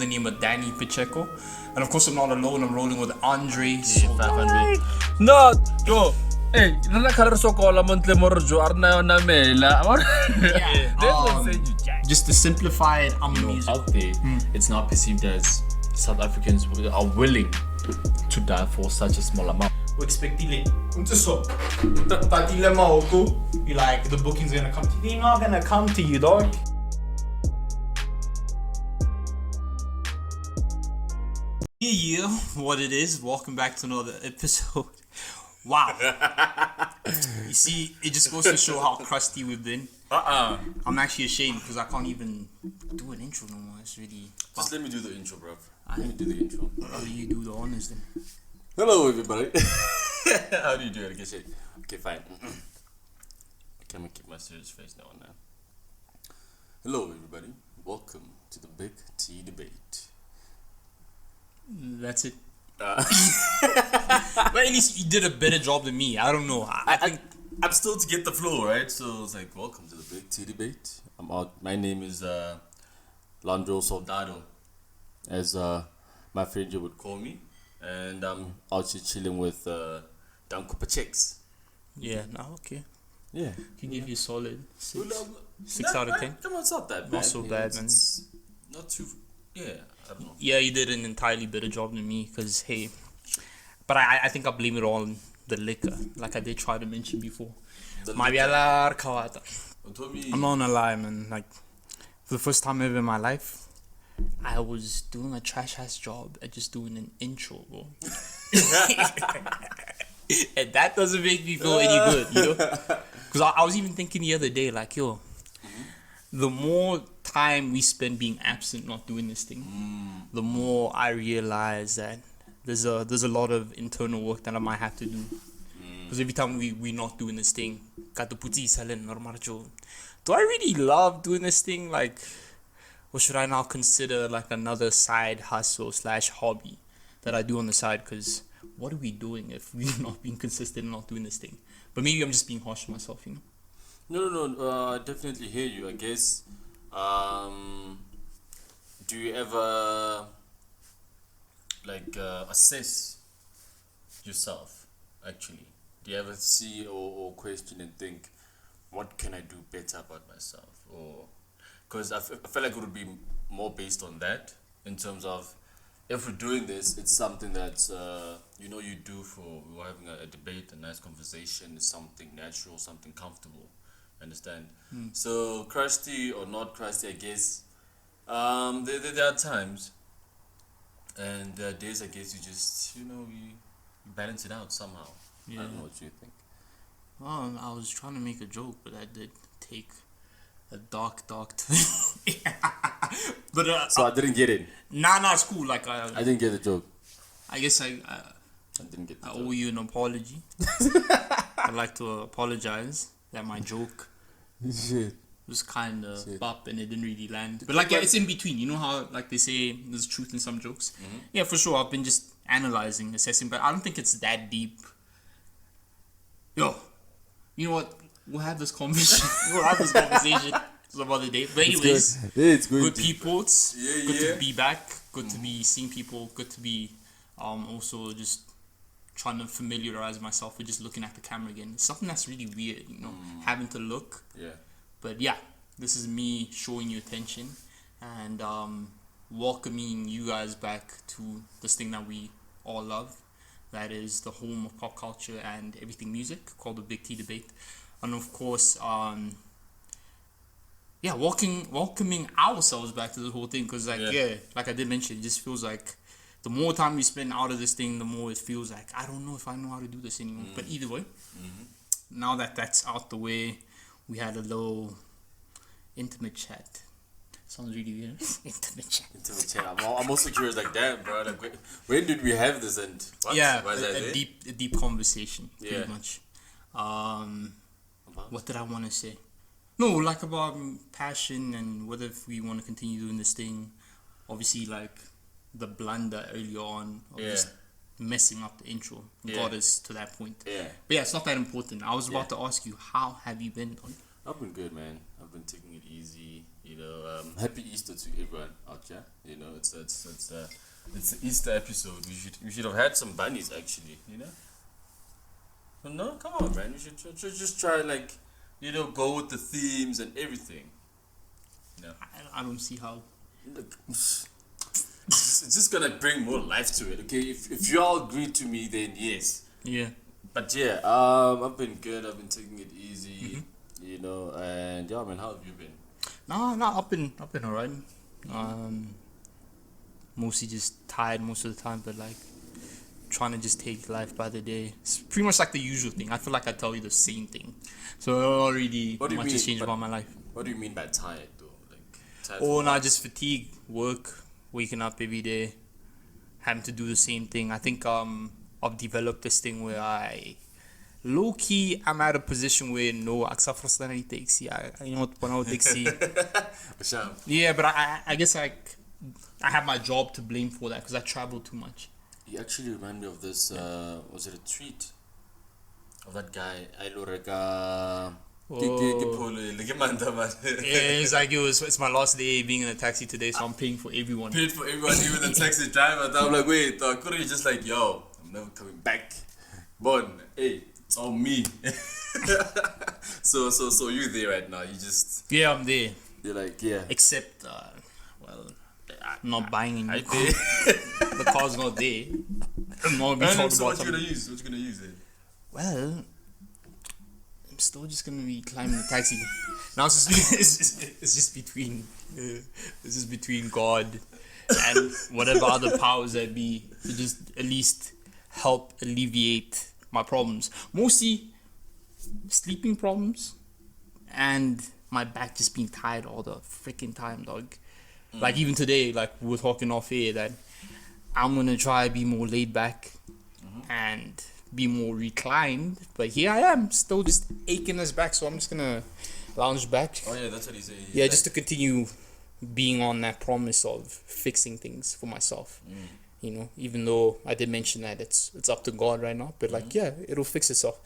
name of Danny Pacheco. And of course I'm not alone, I'm rolling with Andre Soldado. 500. No, yo. Hey, nana karar sokola montle morjo arna na mela. Just to simplify it, I'm gonna use Out there, it's not perceived as South Africans are willing to die for such a small amount. Expectile. You like the booking's gonna come to you. They're not gonna come to you, dog. Yeah, what it is. Welcome back to another episode. Wow. You see, it just goes to show how crusty we've been. I'm actually ashamed because I can't even do an intro no more. It's really. Just let me do the intro, bruv. Let me do the intro. How do you do the honors then? Hello, everybody. How do you do it? Okay, fine. Okay, I'm gonna keep my serious face now and then. Hello, everybody. Welcome to the Big T Debate. That's it. But at least you did a better job than me. I don't know. I think I'm still to get the flow, right? So it's like, welcome to the Big T Debate. I'm out. My name is Andre Soldado, as my friend here would call me. And I'm out here chilling with Danko Pacheco. Yeah, no, okay. Yeah. Can give you a solid 6 Nah, out of 10. Come on, it's not that bad. Not so bad, man. It's not too. Yeah, I don't know. Yeah, you did an entirely better job than me because, hey, but I think I blame it all on the liquor, like I did try to mention before. I'm not gonna lie, man. Like, for the first time ever in my life, I was doing a trash ass job at just doing an intro, bro. And that doesn't make me feel any good, you know? Because I was even thinking the other day, like, yo, the more time we spend being absent, not doing this thing, the more I realize that there's a lot of internal work that I might have to do. Because every time we're not doing this thing, do I really love doing this thing? Like, or should I now consider like another side hustle / hobby that I do on the side? Because what are we doing if we're not being consistent and not doing this thing? But maybe I'm just being harsh on myself, you know? No, I definitely hear you. I guess, do you ever, assess yourself, actually? Do you ever see or question and think, what can I do better about myself? Or, because I feel like it would be more based on that, in terms of, if we're doing this, it's something that, you do for, we're having a debate, a nice conversation, it's something natural, something comfortable. Understand? So, crusty or not crusty, I guess, there are times, and there are days, I guess, you just, you balance it out somehow. Yeah. I don't know what you think. I was trying to make a joke, but I did take a dark turn. But So I didn't get it. Nah, it's cool. Like I didn't get the joke. I guess I didn't get the I joke. owe you an apology. I'd like to apologize that my joke Shit. was kind of bop and it didn't really land. But like, yeah, it's in between. You know how like they say there's truth in some jokes. Yeah, for sure. I've been just analyzing, assessing, but I don't think it's that deep. Yo, you know what? We'll have this conversation. Some other day. But anyways, it's good people. Good Yeah. to be back. Good to be seeing people. Good to be also just trying to familiarize myself with just looking at the camera again. It's something that's really weird, having to look. Yeah. But yeah, this is me showing you attention and welcoming you guys back to this thing that we all love. That is the home of pop culture and everything music, called the Big T Debate. And of course, welcoming ourselves back to the whole thing. Because like I did mention, it just feels like the more time we spend out of this thing, the more it feels like, I don't know if I know how to do this anymore. But either way, now that that's out the way, we had a little intimate chat. Sounds really weird. Intimate chat. I'm also curious, like, damn, bro. Like, when did we have this? And what? Yeah, Why is that a deep conversation, pretty much. About? What did I want to say? No, like about passion and whether if we want to continue doing this thing. Obviously, like the blunder earlier on of just messing up the intro got us to that point. Yeah. But yeah, it's not that important. I was about to ask you, how have you been, Don? I've been good, man. I've been taking it easy. You know, happy Easter to everyone out there. You know, it's the Easter episode. We should have had some bunnies actually. You know. But no, come on, man. We should just try like, you know, go with the themes and everything. You know. I don't see how. Look, it's just gonna bring more life to it. Okay, if you all agree to me, then yes. Yeah. But yeah, I've been good. I've been taking it easy, you know. And yeah, man, how have you been? No, I've been alright. Mostly just tired most of the time, but like trying to just take life by the day. It's pretty much like the usual thing. I feel like I tell you the same thing, so not really much has changed about my life. What do you mean by tired, though? Like tired? Oh, no, just fatigue, work, waking up every day, having to do the same thing. I think I've developed this thing where low key I'm at a position where no aksa frustrani taxi. You know what taxi. Yeah, but I guess like I have my job to blame for that because I travel too much. You actually remind me of this. Was it a tweet of that guy? I Loreka. Yeah, it's like it's my last day being in a taxi today, so I'm paying for everyone. Paid for everyone, even the taxi driver. I'm like, wait, couldn't you just like, yo, I'm never coming back. Bon, hey, it's all me. so you there right now? You just I'm there. You're like, yeah. Except, I'm not buying any car. The car's not there. I'm not gonna be talking so about what you gonna use? What you gonna use then? Well, I'm still just gonna be climbing the taxi. Now it's just between God and whatever other powers that be to just at least help alleviate my problems. Mostly sleeping problems and my back just being tired all the freaking time, dog. Like even today, like we were talking off air that I'm gonna try be more laid back and be more reclined, but here I am still just aching his back, so I'm just gonna lounge back. Oh yeah, that's what he said. Yeah, just to continue being on that promise of fixing things for myself. You know, even though I did mention that it's up to God right now, but like yeah, it'll fix itself.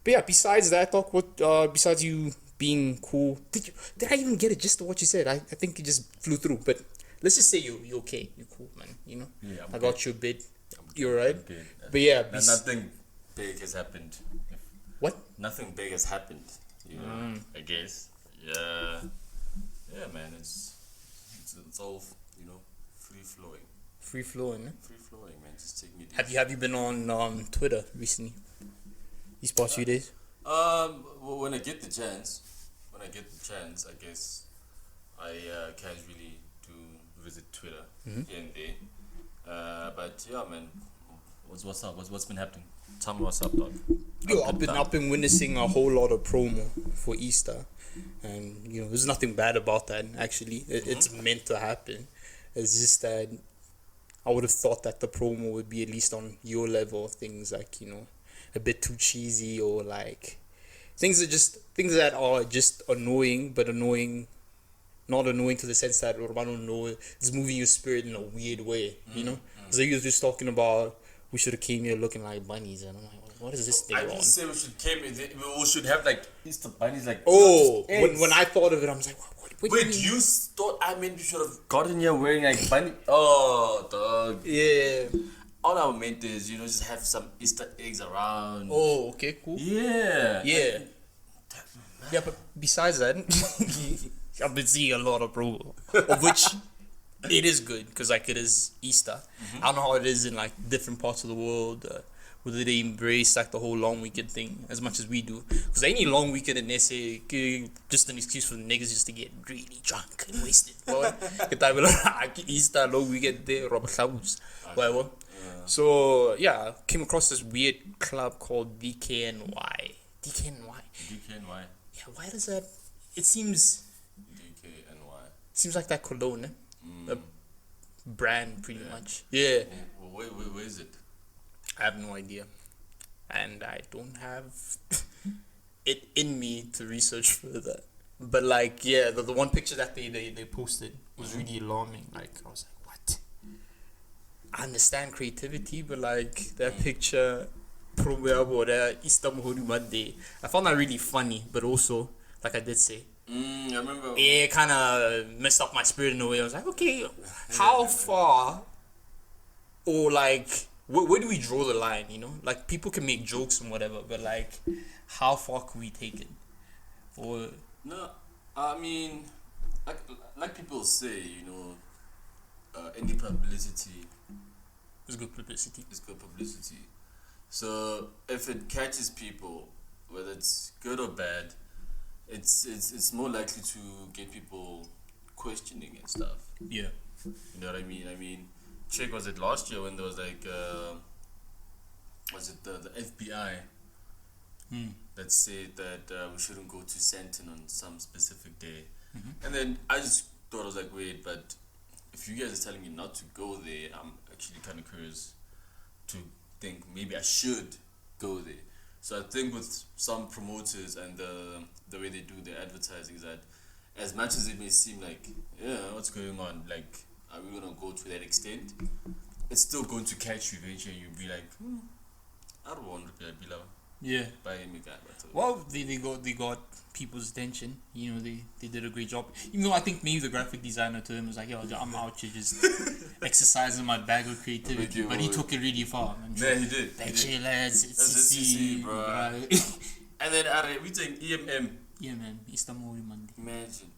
But yeah, besides that, Doc, what besides you being cool, did I even get it just what you said? I think you just flew through, but let's just say you're okay, you're cool, man. You know, Yeah, I got you a bit. You're right. Okay. But yeah, Nothing big has happened. What? Nothing big has happened. You know, I guess. Yeah, man. It's all, you know, free flowing. Free flowing. Eh? Free flowing, man. Just taking it easy. Have you been on Twitter recently? These past few days? Well, when I get the chance, I guess I casually do visit Twitter here and there. But yeah, man, what's up? What's been happening? Tell me what's up, dog. Yo, I've been witnessing a whole lot of promo for Easter, and you know, there's nothing bad about that. Actually, it's meant to happen. It's just that I would have thought that the promo would be at least on your level of things, like, you know, a bit too cheesy, or like things that are just annoying, but not annoying to the sense that, I don't know, it's moving your spirit in a weird way, you know. So you were just talking about we should have came here looking like bunnies, and I'm like, what is this thing I on? didn't say we should have like Easter bunnies, like When I thought of it, I was like, what wait, you thought I meant we should have gotten here wearing like bunny? Oh, dog. Yeah. All I meant is, you know, just have some Easter eggs around. Oh, okay, cool. Yeah. Yeah. Yeah, but besides that, I've been seeing a lot of promo, of which it is good, because like it is Easter. I don't know how it is in like different parts of the world, whether they embrace like the whole long weekend thing as much as we do. Because any long weekend in SA, just an excuse for the niggas just to get really drunk and wasted. Easter long weekend there, whatever. So yeah, I came across this weird club called DKNY. DKNY. DKNY. Yeah, why does that? It seems like that cologne, a brand pretty much. Yeah. Where is it? I have no idea, and I don't have it in me to research further. But like, yeah, the one picture that they posted was really alarming. Like, I was like, what? I understand creativity, but like that picture, I found that really funny, but also, like I did say, I remember. It kind of messed up my spirit in a way. I was like, okay, how far, or like, where do we draw the line? You know, like people can make jokes and whatever, but like, how far can we take it? Or No, I mean, like people say, you know, any publicity it's good publicity. is good publicity. So if it catches people, whether it's good or bad, it's more likely to get people questioning and stuff. Yeah. You know what I mean? I mean, check, was it last year when there was like, was it the FBI that said that we shouldn't go to Santon on some specific day? And then I just thought, I was like, wait, but if you guys are telling me not to go there, I'm actually kind of curious to think maybe I should go there. So I think with some promoters and the way they do their advertising is that as much as it may seem like, yeah, what's going on, like, are we going to go to that extent? It's still going to catch you eventually. You'll be like, I don't want to be like, Yeah. buy me guy. Well, they got people's attention. You know, they did a great job. Even though I think maybe the graphic designer to him was like, yo, I'm out here just exercising my bag of creativity. But he took it really far, man. Yeah, he did. Hey, lads, it's That's CC, bro. And then we take EMM. Yeah, man. Istanbul Monday. Imagine.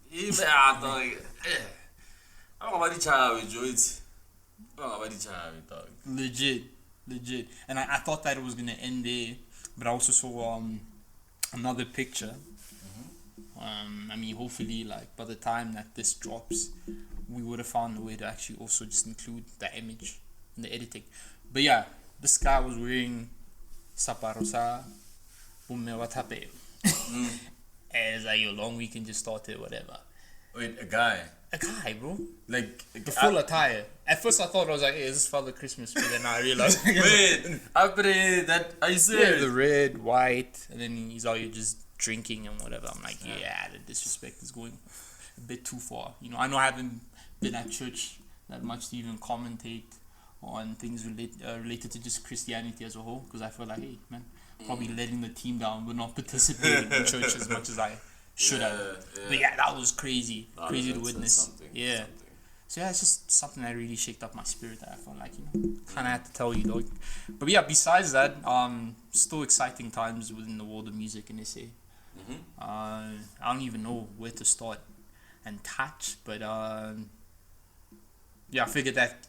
I'm about to try with Joe. I'm about to try with dog. Legit. And I thought that it was gonna end there, but I also saw another picture. I mean, hopefully, like by the time that this drops, we would have found a way to actually also just include the image in the editing. But yeah, this guy was wearing saparosa, umewatape. And it's like your long weekend just started, whatever. Wait, a guy, bro. like The full attire. At first I thought I was like, hey, is this Father Christmas? But then I realized. Wait, after that, are you Yeah, serious? the red, white, and then he's out here just drinking and whatever. I'm like, yeah, the disrespect is going a bit too far. You know I haven't been at church that much to even commentate on things related to just Christianity as a whole, because I feel like, hey, man, probably letting the team down, but not participating in church as much as I should have. But yeah, that was crazy to witness. Something. So yeah, it's just something that really shaked up my spirit that I felt like, you know, kind of had to tell you, dog. But yeah, besides that, still exciting times within the world of music in SA. I don't even know where to start and touch, but yeah, I figured that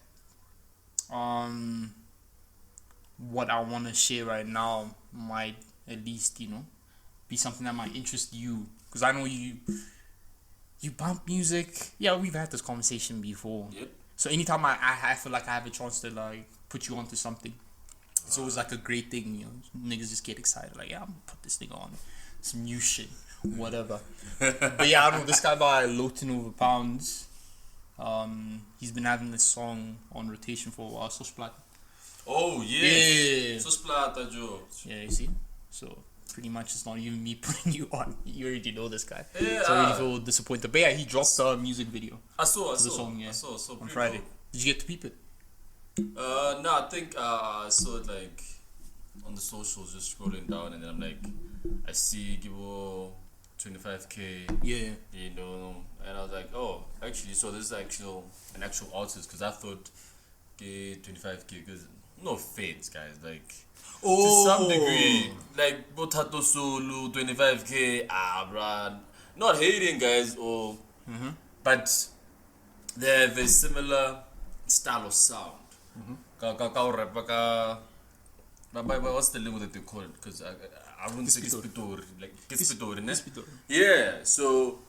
what I want to share right now might at least, you know, be something that might interest you, because I know you bump music. Yeah, we've had this conversation before. Yep. So anytime I feel like I have a chance to like put you onto something, it's always like a great thing, you know. Niggas just get excited, like, yeah, I'm gonna put this thing on, some new shit, whatever. But yeah, I don't know, this guy by Loatinover Pounds, he's been having this song on rotation for a while, Sosh Plata. Oh yes. Yeah. Sosh Plata, Joe. Yeah, you see? So pretty much it's not even me putting you on. You already know this guy. Yeah. So I really feel disappointed. But yeah, he dropped a music video I saw the song, yeah, I saw on pretty Friday. dope. Did you get to peep it? No, I think I saw it like on the socials, just scrolling down, and then I'm like, I see Gibo 25k, Yeah. you know, and I was like, oh, actually, so this is an actual artist, because I thought 25k, because no offense, guys, like to some degree, like Botato Solo 25k, bruh, not hating, guys, or but they have a similar style of sound. What's the lingo that they call it? Because I wouldn't say Kispitori, like Kispitori, ne? Yeah, so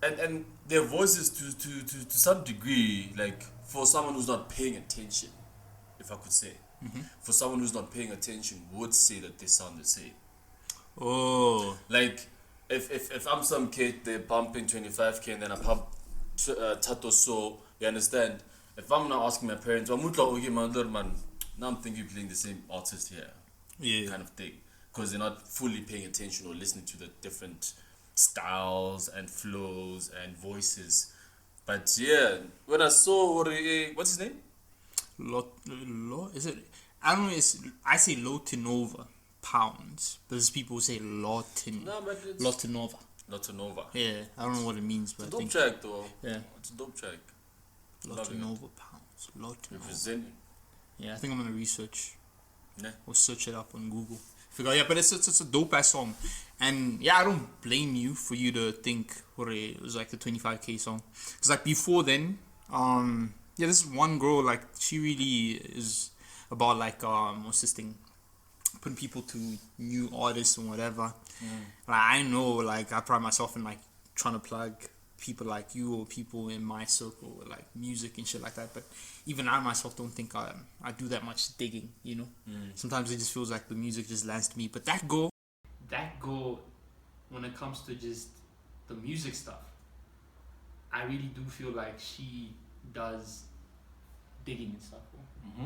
and their voices to some degree, like for someone who's not paying attention, if I could say, for someone who's not paying attention, would say that they sound the same. Oh. Like if I'm some kid, they're pumping 25k and then I pump Tato, so you understand? If I'm not asking my parents, I'm like, okay, man, now I'm thinking you're playing the same artist here, Yeah. kind of thing, because they're not fully paying attention or listening to the different styles and flows and voices. But yeah, when I saw what's his name? Is it? I don't know. I say Loatinover Pounds, but there's people who say No, but it's Loatinover. Loatinover. Yeah, I don't know what it means, but I Dope think track though. yeah, It's a dope track. Loving it. Loatinover Pounds. Loatinover. Representing. Yeah, I think I'm gonna research Yeah. or search it up on Google. Figure, yeah, but it's a dope ass song, and yeah, I don't blame you for you to think it was like the 25K song, because like before then, yeah, this one girl, like she really is about like what's this thing, putting people to new artists and whatever. Like I know, like I pride myself in like trying to plug people like you or people in my circle with like music and shit like that, but even I myself don't think I do that much digging, you know. Sometimes it just feels like the music just lands to me, but that girl, when it comes to just the music stuff, I really do feel like she does digging and stuff, bro.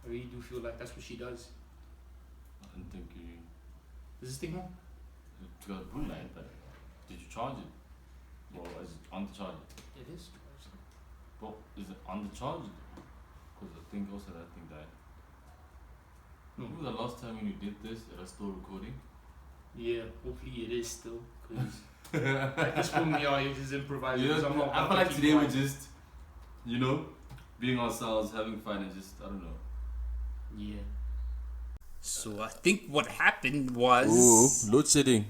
I really do feel like that's what she does. I didn't think you Is this thing on? got a boom light, but did you charge it? Or is it on the charger? It is. But is it on the charger? Because I think also that thing died. Remember the last time when you did this, it was still recording? Yeah, hopefully it is still, because at this point we are just improvising. Yeah, 'Cause I'm not I about feel to like keep today we're quiet. just, you know, being ourselves, having fun, and just, I don't know. Yeah. So I think what happened was Load shedding.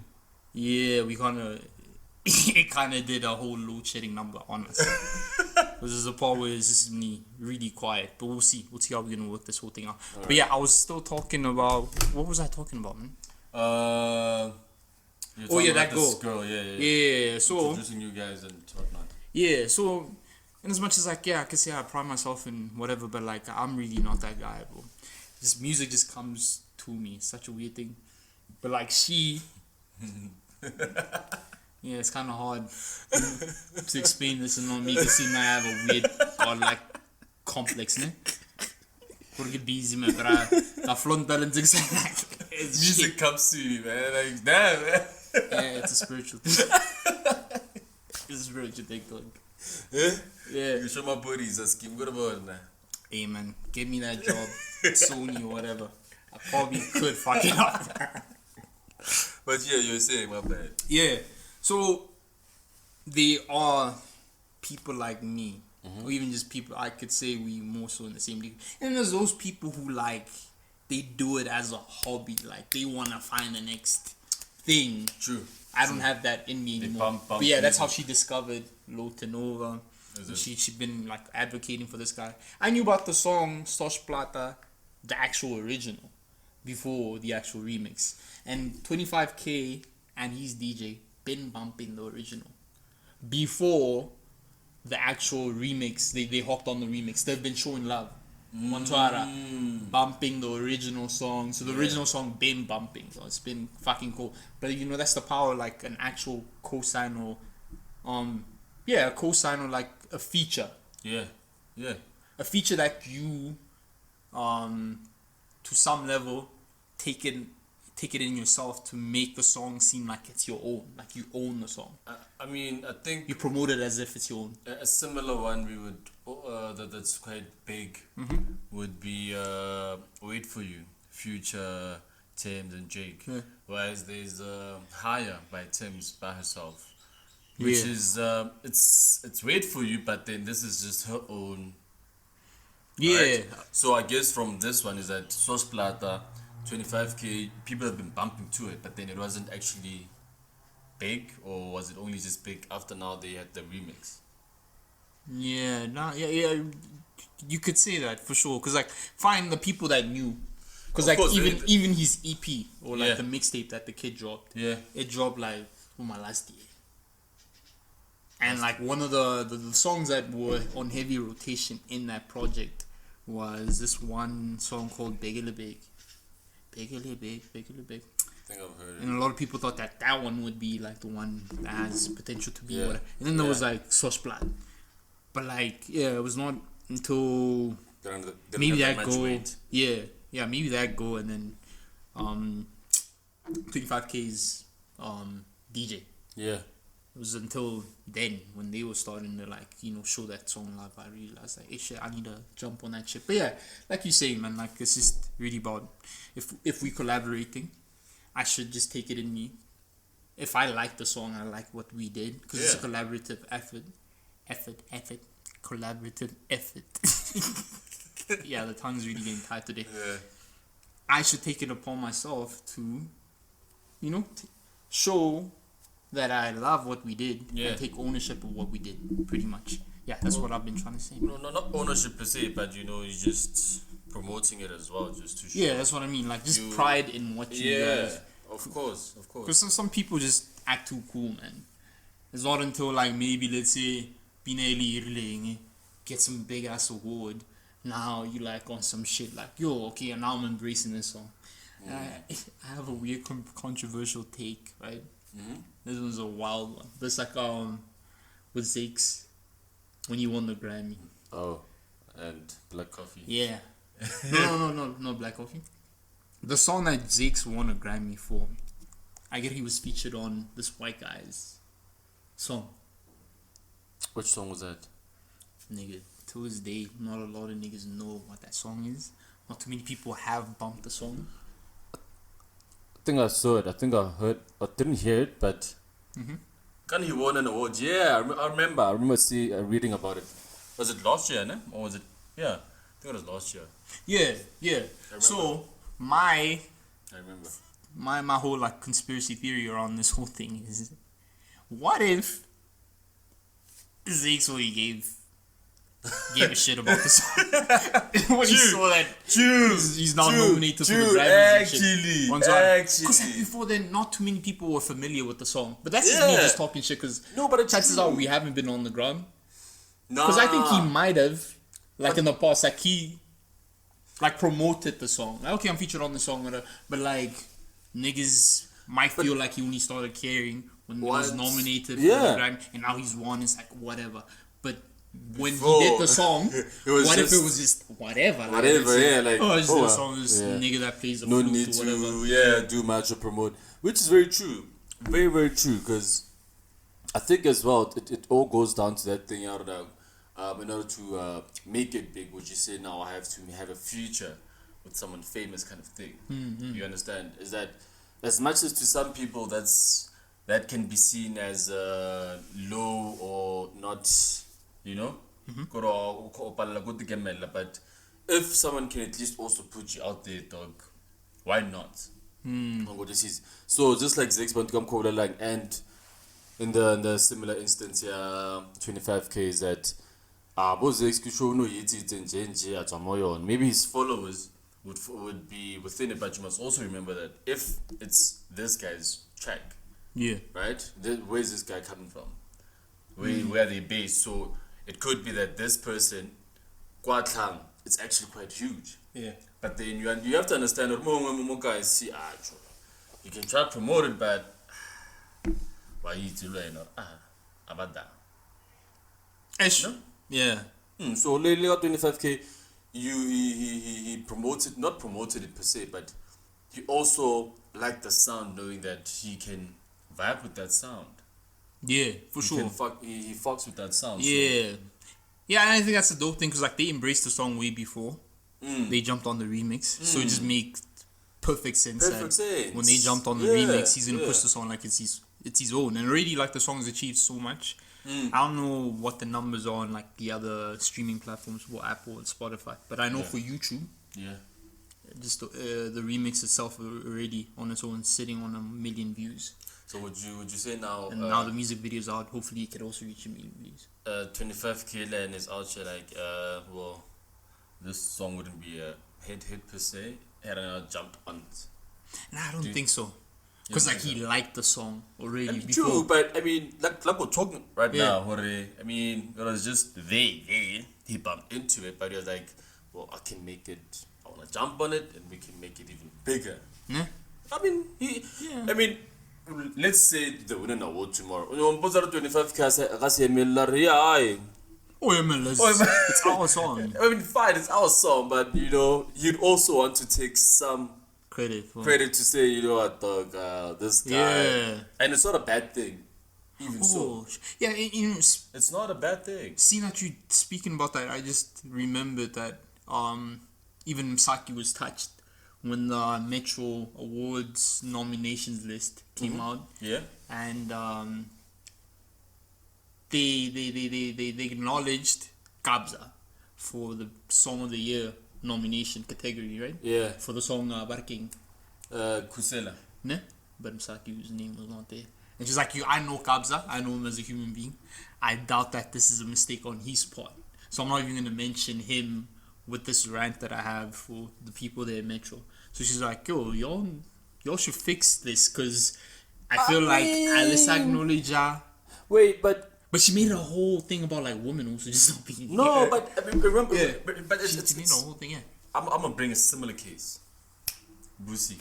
yeah, we it kind of did a whole load shedding number on us. This is a part where it's just me really quiet, but we'll see how we're gonna work this whole thing out. But yeah, I was still talking about, what was I talking about, man? Oh yeah, that girl. Yeah. Yeah, so Introducing you guys and whatnot. yeah, so in as much as like yeah, I could say I pride myself in whatever, but like I'm really not that guy, bro. Just music just comes to me. It's such a weird thing. But like she yeah, it's kinda hard to explain this and not make it seem like I have a weird godlike complex, ne? Porque busy man, but I flaunt balance it's Music comes to you, man. Like, damn, man. yeah, it's a spiritual thing. It's a spiritual thing, dog. Yeah. You show my buddies, that's keep good about it now. Hey man, give me that job, Sony or whatever. I probably could fuck it up. But yeah, you're saying, my bad. Yeah, so they are people like me, or even just people, I could say we more so in the same league. And there's those people who like, they do it as a hobby, like they want to find the next thing. True. I don't have that in me anymore. bump But yeah, that's how music. she discovered Loatinover. Is And it? she'd been like advocating for this guy. I knew about the song Sosh Plata, the actual original, before the actual remix. And 25K and his DJ been bumping the original. Before the actual remix, they hopped on the remix. They've been showing love. Montara bumping the original song. So the original song been bumping. So it's been fucking cool. But you know, that's the power of like an actual cosign or a cosign or like a feature. Yeah. A feature that you to some level take it in yourself to make the song seem like it's your own, like you own the song. I mean, I think You promote it as if it's your own. a similar one we would that's quite big would be Wait For You, Future, Thames and Jake. Yeah. Whereas there's Higher by Thames by herself, which Yeah. is it's Wait For You, but then this is just her own. Yeah. Right? So I guess from this one is that Sosh Plata, 25K, people have been bumping to it, but then it wasn't actually big, or was it only just big after now they had the remix? Yeah, you could say that for sure. Cause like, find the people that knew. Cause Of like course, even his EP or like Yeah. the mixtape that the kid dropped, Yeah. it dropped like my last year. And like one of the songs that were on heavy rotation in that project was this one song called Begele Big. Begele Big. I think I've heard it. And a lot of people thought that one would be like the one that has potential to be Yeah. whatever. And then there was Yeah. like Sosh Plat. But like, yeah, it was not until Didn't maybe have that much go. weight. Yeah, maybe that go, and then 25K's DJ. Yeah. It was until then when they were starting to like, you know, show that song live, I realized like, hey shit, I need to jump on that shit. But yeah, like you say, man, like it's just really about if we collaborating, I should just take it in me if I like the song, I like what we did because it's a collaborative effort. Collaborative effort. Yeah, the tongue's really getting tight today. Yeah. I should take it upon myself to, you know, show that I love what we did and take ownership of what we did, pretty much. Yeah, that's what I've been trying to say. No, not ownership per se, but you know, you're just promoting it as well, just to show. Yeah, that's what I mean. Like, just pride in what you guys. Of course. Because some people just act too cool, man. It's not until, like, maybe, let's say, Pinelli Irling get some big ass award. Now you like on some shit like, yo, okay, now I'm embracing this song. I have a weird controversial take, right? This one's a wild one. But it's like with Zakes when he won the Grammy. Oh, and Black Coffee. Yeah. No, Black Coffee. The song that Zakes won a Grammy for, I get he was featured on this white guy's song. Which song was that? Nigga, to this day, not a lot of niggas know what that song is. Not too many people have bumped the song. I think I saw it. I think I heard. I didn't hear it, but. Can he won an award? Yeah, I remember. I remember reading about it. Was it last year, no? Or was it? Yeah, I think it was last year. Yeah. So I remember. my whole like conspiracy theory around this whole thing is, what if Zakes only gave a shit about the song when he saw that he's now nominated for the Grammys. Because before then, not too many people were familiar with the song. But that's just me just talking shit. Because chances are we haven't been on the ground. Because I think he might have, like in the past, like he, like promoted the song. Like, okay, I'm featured on the song, whatever. But like niggas might feel like he only started caring when he was nominated for the Grammy, and now he's won. It's like whatever. But when he did the song, what if it was just whatever? Like, it's the song, this nigga that plays the flute no need or whatever. to do much or promote, which is very true, very very true. Because I think as well, it all goes down to that thing out of in order to make it big, would you say now I have to have a future with someone famous kind of thing? You understand? Is that as much as to some people that can be seen as low or not, you know? But if someone can at least also put you out there, dog, why not? So just like Zakes Bantukam and in the similar instance here, 25K is that maybe his followers would be within it, but you must also remember that if it's this guy's track, right? Where's this guy coming from? Where are they based? So it could be that this person, it's actually quite huge. Yeah. But then you have to understand that you can try to promote it, but why you to learn about that? No? Yeah. So lately at 25K, he promoted, not promoted it per se, but he also liked the sound, knowing that he can vibe with that sound. Yeah, for sure. He fucks with that sound. Yeah. So. Yeah, and I think that's a dope thing because like they embraced the song way before. They jumped on the remix. So it just makes perfect sense. When they jumped on the remix, he's gonna push the song like it's his own. And already like the song's achieved so much. I don't know what the numbers are on like the other streaming platforms for Apple and Spotify, but I know for YouTube, just the remix itself already on its own sitting on 1 million views. So would you say now? And now the music video's out. Hopefully, it can also reach 1 million views. 25K land is out here like well, this song wouldn't be a hit per se. Had I not jumped on it. Nah, I don't think so. Because like he liked the song already. I mean, before. true, but I mean, like we're talking right now. I mean, it was just he bumped into it, but he was like, well, I can make it. I want to jump on it, and we can make it even bigger. Yeah. I mean, I mean, let's say the winner award tomorrow. 25K. Oh yeah, man, it's our song. I mean, fine, it's our song, but you know, you'd also want to take some credit to say, you know what, dog, this guy, and it's not a bad thing, even so. Yeah, you know, it's not a bad thing. Seeing that you speaking about that, I just remembered that even Msaki was touched when the Metro Awards nominations list came out, Yeah. and they acknowledged Kabza for the Song of the Year nomination category, right? Yeah. For the song Barking. Kusela. Ne? But Msaki's name was not there. And she's like, I know Kabza, I know him as a human being. I doubt that this is a mistake on his part. So I'm not even going to mention him with this rant that I have for the people there at Metro. So she's like, yo, y'all should fix this, because I feel like let's acknowledge her. Wait, but But she made a whole thing about like women also just not being no, here. but I mean, remember, Yeah. but She made a whole thing, yeah. I'm gonna bring a similar case. Boosie.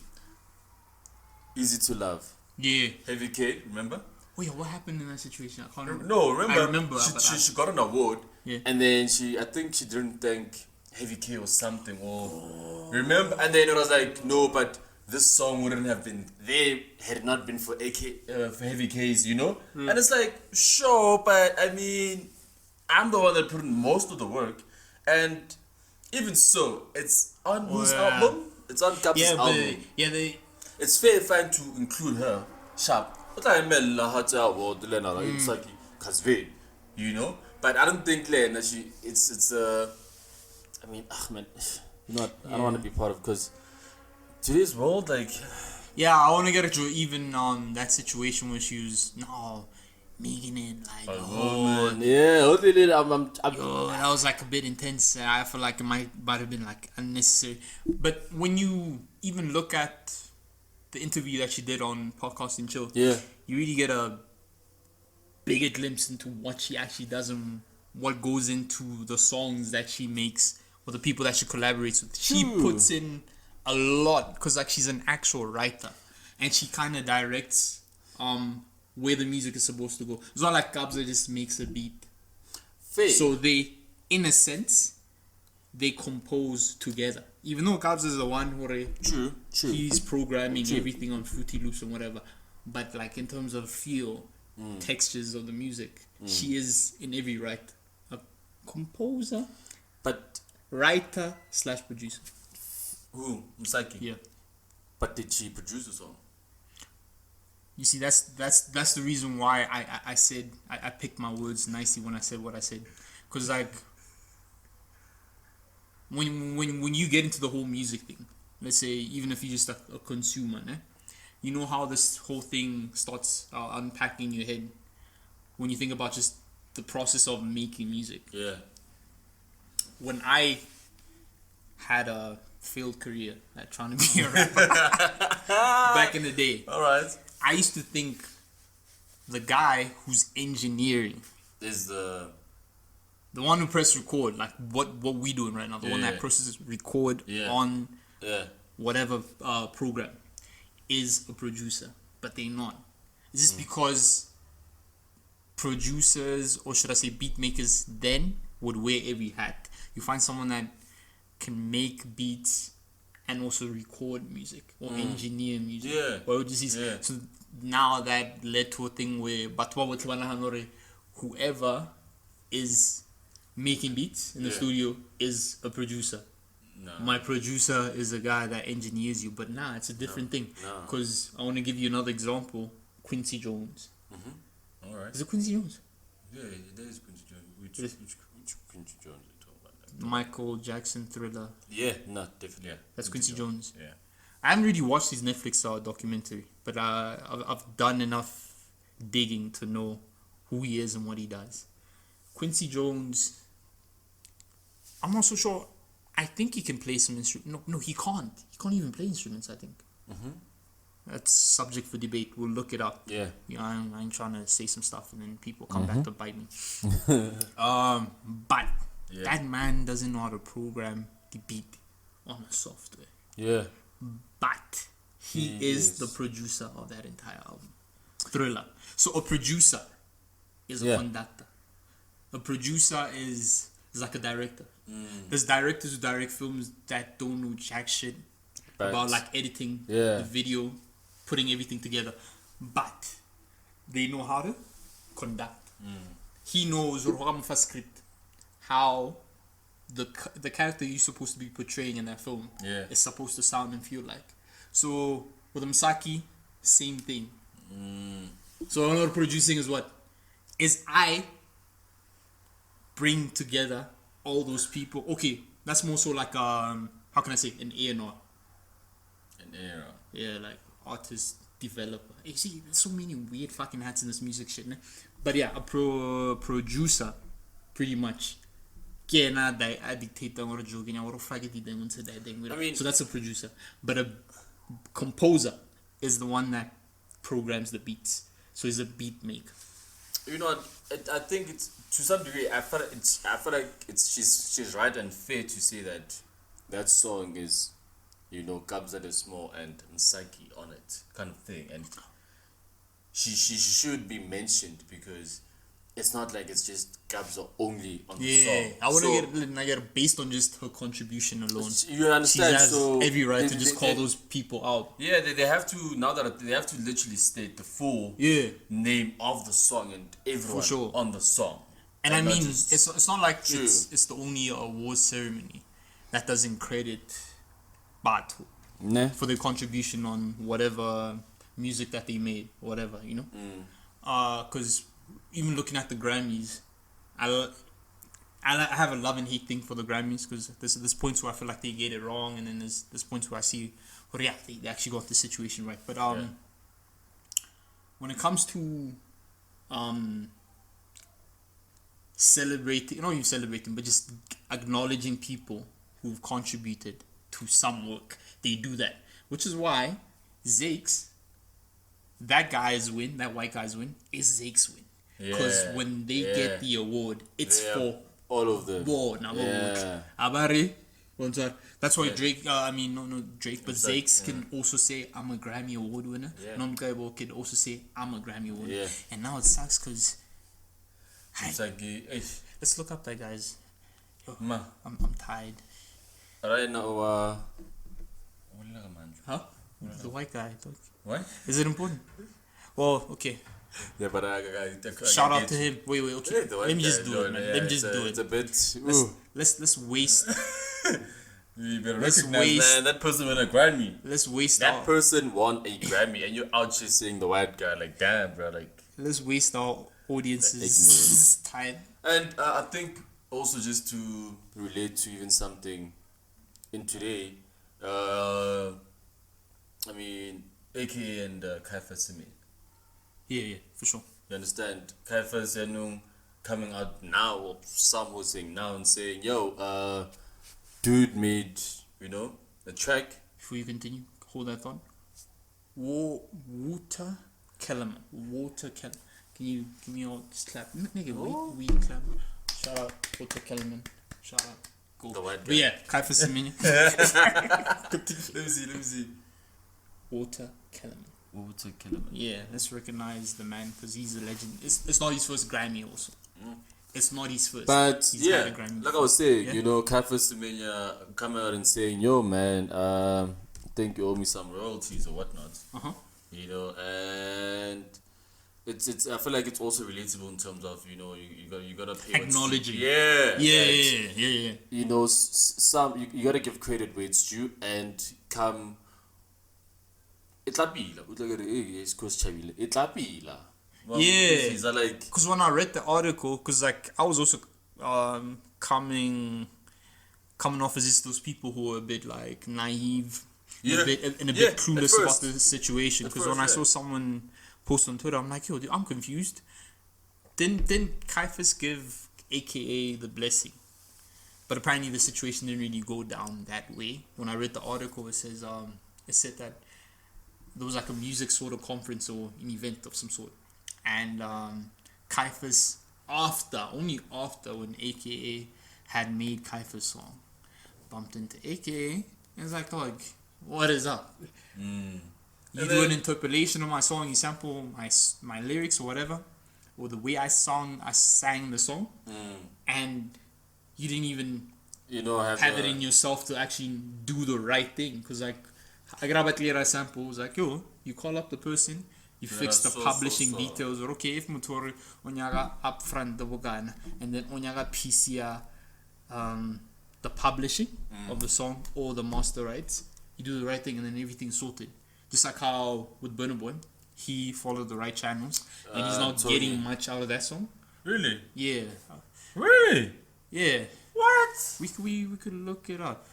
Easy to love. Yeah. Heavy K, remember? Wait, what happened in that situation? I can't remember. No, remember? I remember. but She got an award, Yeah. and then I think she didn't thank Heavy K or something. Or remember? And then it was like, no, but this song wouldn't have been there had it not been for for Heavy K's, you know. And it's like, sure, but I mean, I'm the one that put in most of the work, and even so, it's on whose yeah. album? It's on Cap's yeah, but album. they It's fine to include her. Sharp. But I mean, it's like Kazve, you know. But I don't think Lena, it's I mean, man, you know what? I don't want to be part of, because today's world, like, yeah, I want to get at you even on that situation where she was making it like yeah, yo, that was like a bit intense. I feel like it might have been like unnecessary. But when you even look at the interview that she did on Podcast and Chill, yeah, you really get a bigger glimpse into what she actually does and what goes into the songs that she makes or the people that she collaborates with. She puts in a lot, because like she's an actual writer and she kind of directs where the music is supposed to go. It's not like Kabza just makes a beat. fair. So they, in a sense, they compose together. Even though Kabza is the one who True. he's programming everything on Fruity Loops and whatever, but like in terms of feel, textures of the music, she is in every right a composer, But writer / producer. who? Msaki. Yeah. But did she produce the song? You see, that's the reason why I said I picked my words nicely when I said what I said, because like when you get into the whole music thing, let's say even if you're just a consumer, you know how this whole thing starts unpacking your head when you think about just the process of making music. Yeah. When I had a failed career at trying to be a rapper back in the day, All right. I used to think the guy who's engineering, Is the one who pressed record, like what we doing right now, the one that Yeah. processes record Yeah. on yeah. whatever program, is a producer, but they're not. Is this because producers, or should I say beat makers, then would wear every hat? You find someone that can make beats and also record music or engineer music. Yeah. Or just Yeah. So now that led to a thing where whoever is making beats in the Yeah. studio is a producer. No. My producer is a guy that engineers you, but nah, it's a different thing. no. Because I want to give you another example. Quincy Jones. All right. Is it Quincy Jones? Yeah, there is Quincy Jones. Which Yes. Quincy Jones are you talking about? Michael Jackson Thriller. Yeah, no, definitely. Yeah. That's Quincy Jones. Yeah. I haven't really watched his Netflix documentary, but I've done enough digging to know who he is and what he does. Quincy Jones, I'm not so sure. I think he can play some instruments. No, he can't. He can't even play instruments, I think. That's subject for debate. We'll look it up. Yeah. I ain't trying to say some stuff and then people come back to bite me. But Yeah. that man doesn't know how to program the beat on a software. Yeah. But he He is is. the producer of that entire album. Thriller. So a producer is a Yeah. conductor. A producer is like a director. There's directors who direct films that don't know jack shit about like editing Yeah. the video, putting everything together. But they know how to conduct. He knows for script how the character you're supposed to be portraying in that film is supposed to sound and feel like. So with Msaki, same thing. So another producing is what? Is I bring together all those people. Okay, that's more so like how can I say, an A&R. An era. Yeah, like artist, developer. You see, there's so many weird fucking hats in this music shit, ne? But yeah, a producer, pretty much. I mean, so that's a producer. But a composer is the one that programs the beats. So he's a beat maker. You know, I think it's to some degree. I feel like it's she's right and fair to say that song is, you know, Kabza the Small and Msaki on it, kind of thing, and she should be mentioned because it's not like it's just Kabza only on the song. Yeah, I want to get based on just her contribution alone. You understand? She has so every right to just call those people out. Yeah, they have to, now that they have to literally state the full name of the song and everyone on the song. And I mean, it's not like it's the only award ceremony that doesn't credit Batu for their contribution on whatever music that they made, whatever, you know. Because even looking at the Grammys, I have a love and hate thing for the Grammys because there's points where I feel like they get it wrong, and then there's points where I see, well, yeah, they actually got the situation right. But when it comes to celebrating, not even celebrating, but just acknowledging people who've contributed to some work, they do that, which is why Zake's, that white guy's win is Zake's win. Because when they get the award, it's for all of them. That's why Drake, not Drake, but Zakes can also say, I'm a Grammy Award winner. Non-Gaibo can also say, I'm a Grammy Award winner. And now it sucks because... Let's look up that, guys. Yo, I'm tired. Right now, huh? The white guy. What? Is it important? Well, okay. Yeah, but shout out to him. Wait, okay. Let me just do it, man. Let me just do it. It's a bit. Let's waste. You better recognize, man, that person won a Grammy. Let's waste that person won a Grammy, and you're out here saying the white guy. Like, damn, bro. Like, let's waste our audience's time. And I think also just to relate to even something in today, I mean, AKA and Caiphus Semenya. Yeah, for sure. You understand? Caiphus coming out now, or some who saying now and saying, yo, dude made, you know, a track. Before you continue, hold that thought. Water Kellerman. Can you give me all just clap? Nigga, we clap. Shout out, Water Kellerman. Shout out. Go. The white guy. But yeah, Caiphus Semenya. Let me see. Water Kellerman. Yeah, let's recognize the man because he's a legend. It's not his first Grammy also. It's not his first. But he's had a Grammy like I was saying, you know, Caiphus Semenya coming out and saying, yo man, I think you owe me some royalties or whatnot. You know, and it's I feel like it's also relatable in terms of, you know, you gotta pay acknowledging. Yeah. You know, some you gotta give credit where it's due and come. Well, like, because when I read the article, because like I was also coming off as just those people who were a bit like naive, a bit clueless about the situation. Because when I saw someone post on Twitter, I'm like, yo, dude, I'm confused. Didn't Caiphus give AKA the blessing? But apparently the situation didn't really go down that way. When I read the article, it said that there was like a music sort of conference or an event of some sort, and Caiphus only after when AKA had made Caiphus song, bumped into AKA and it's like, dog, what is up? You do an interpolation of my song, you sample my lyrics or whatever, or the way I sang the song, and you didn't even have it in yourself to actually do the right thing. Because like I grab a sample, was like, yo, you call up the person, you fix the publishing details, or okay, if motor onyaga upfront the bogana, and then onyaga PCA the publishing of the song or the master rights, you do the right thing and then everything's sorted. Just like how with Burna Boy, he followed the right channels and he's not getting much out of that song. Really? Yeah. Really? Yeah. What? We could look it up.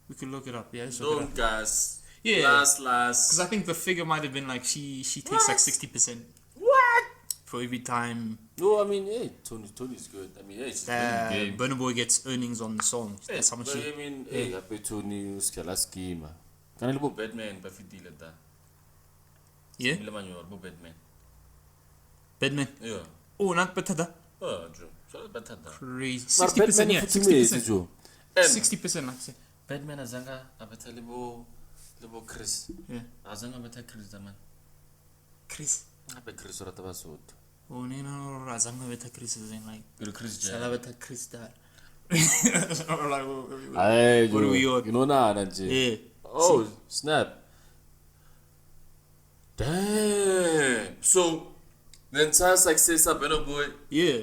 We could look it up. Yeah. Let's look it Don't up. gas. Yeah. Last. Because I think the figure might have been like she takes like 60%. What? For every time No, I mean, hey, Tony's good. I mean, hey, she's that playing the game. Burna Boy gets earnings on the song. That's how much But she... I mean, hey, I pay Tony uskala schema. Can I live Batman but fit deal at that? Yeah? Batman. Bedman. Yeah. Oh, not Batada. Oh, Joe. So better than Crazy. Maar 60%, Batman yeah. futhi mezi 60%. Joe. 60%, like I say. Batman azanga abetha libo Chris. Yeah. Azanga abetha Chris man. Chris. Abe Chris rata basotho. Oh, no, Razanga Beta Chris is in like... You're Chris J. Salabeta Chris that. Aye, What are we on? You know na nje. Yeah. Oh, snap. Damn. So the entire success of Burna Boy. Yeah.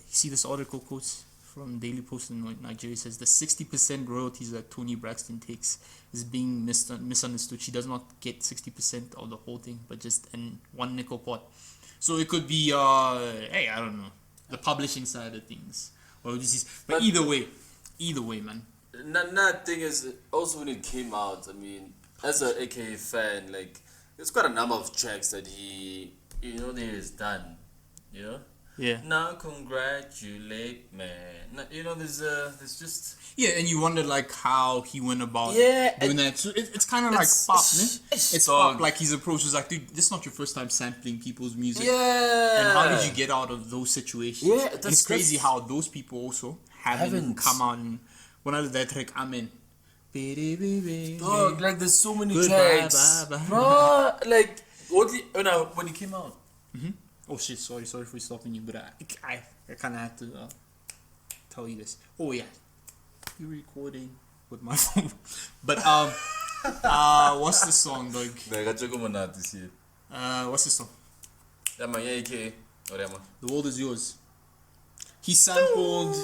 See this article quotes from Daily Post in Nigeria says the 60% royalties that Toni Braxton takes is being misunderstood. She does not get 60% of the whole thing, but just in one nickel pot. So it could be, hey, I don't know, the publishing side of things. Or but either way, man. Another thing is also when it came out. I mean, as a AKA fan, like there's quite a number of tracks that he, that he's done. You know. Yeah. Now congratulate man. There's just Yeah, and you wonder like how he went about Yeah, doing that. So it's kind of like pop, ne? It's dog. pop. Like his approach was like, dude, this is not your first time sampling people's music. yeah. And how did you get out of those situations? Yeah, And that's- it's crazy that's- how those people also haven't Haven't. come out. And when I did that track, Amen. Dog, like there's so many Goodbye, tracks, bye, bye. bro. Like when he came out. Oh shit! Sorry for stopping you, but I kind of had to tell you this. Oh yeah, you're recording with my phone. But what's the song, dog? What's the song? The World Is Yours. He sampled.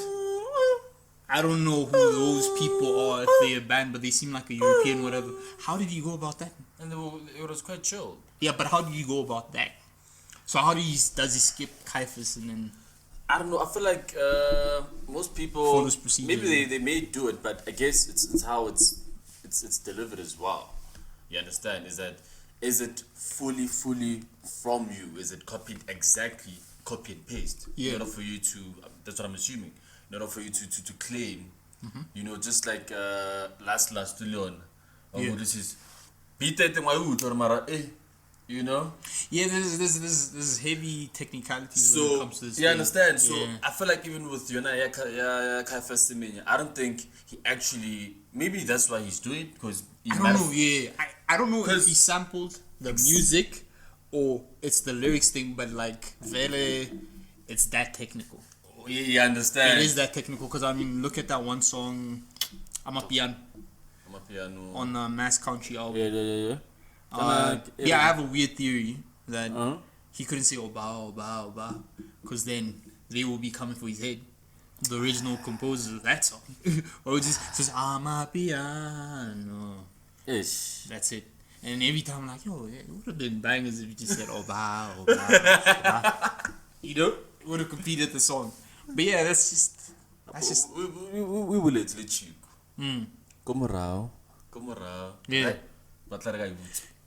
I don't know who those people are, if they're a band, but they seem like a European, whatever. How did you go about that? And it was quite chill. Yeah, but how did you go about that? So how does he skip Caiphus and then... I don't know. I feel like most people Follows procedure. maybe they may do it, but I guess it's how it's delivered as well. You understand? Is it fully from you? Is it copied exactly, copy and paste? Yeah. In order for you to, that's what I'm assuming. In order for you to claim, just like last Leon. Oh, Yeah. this is beat that in my hood or mara, you know. Yeah, there's heavy technicalities when it So comes to this. you thing. understand. So Yeah. I feel like even with Caiphus Semenya, I don't think he actually. Maybe that's why he's doing it because I don't know. Yeah, I don't know if he sampled the music or it's the lyrics thing, but like Vele, it's that technical. Yeah, you understand. It is that technical because I mean, look at that one song, Amapiano, I'm a piano. on the Mass Country album. Yeah. Yeah, I have a weird theory that Uh-huh. he couldn't say Oba, because then they will be coming for his head. The original composer of that song. Or it just says, Amapiano. Ish. That's it. And every time I'm like, yo, it would have been bangers if you just said Oba. You know? It would have completed the song. But yeah, that's just... We will let you. Come around. Yeah. Right. But like I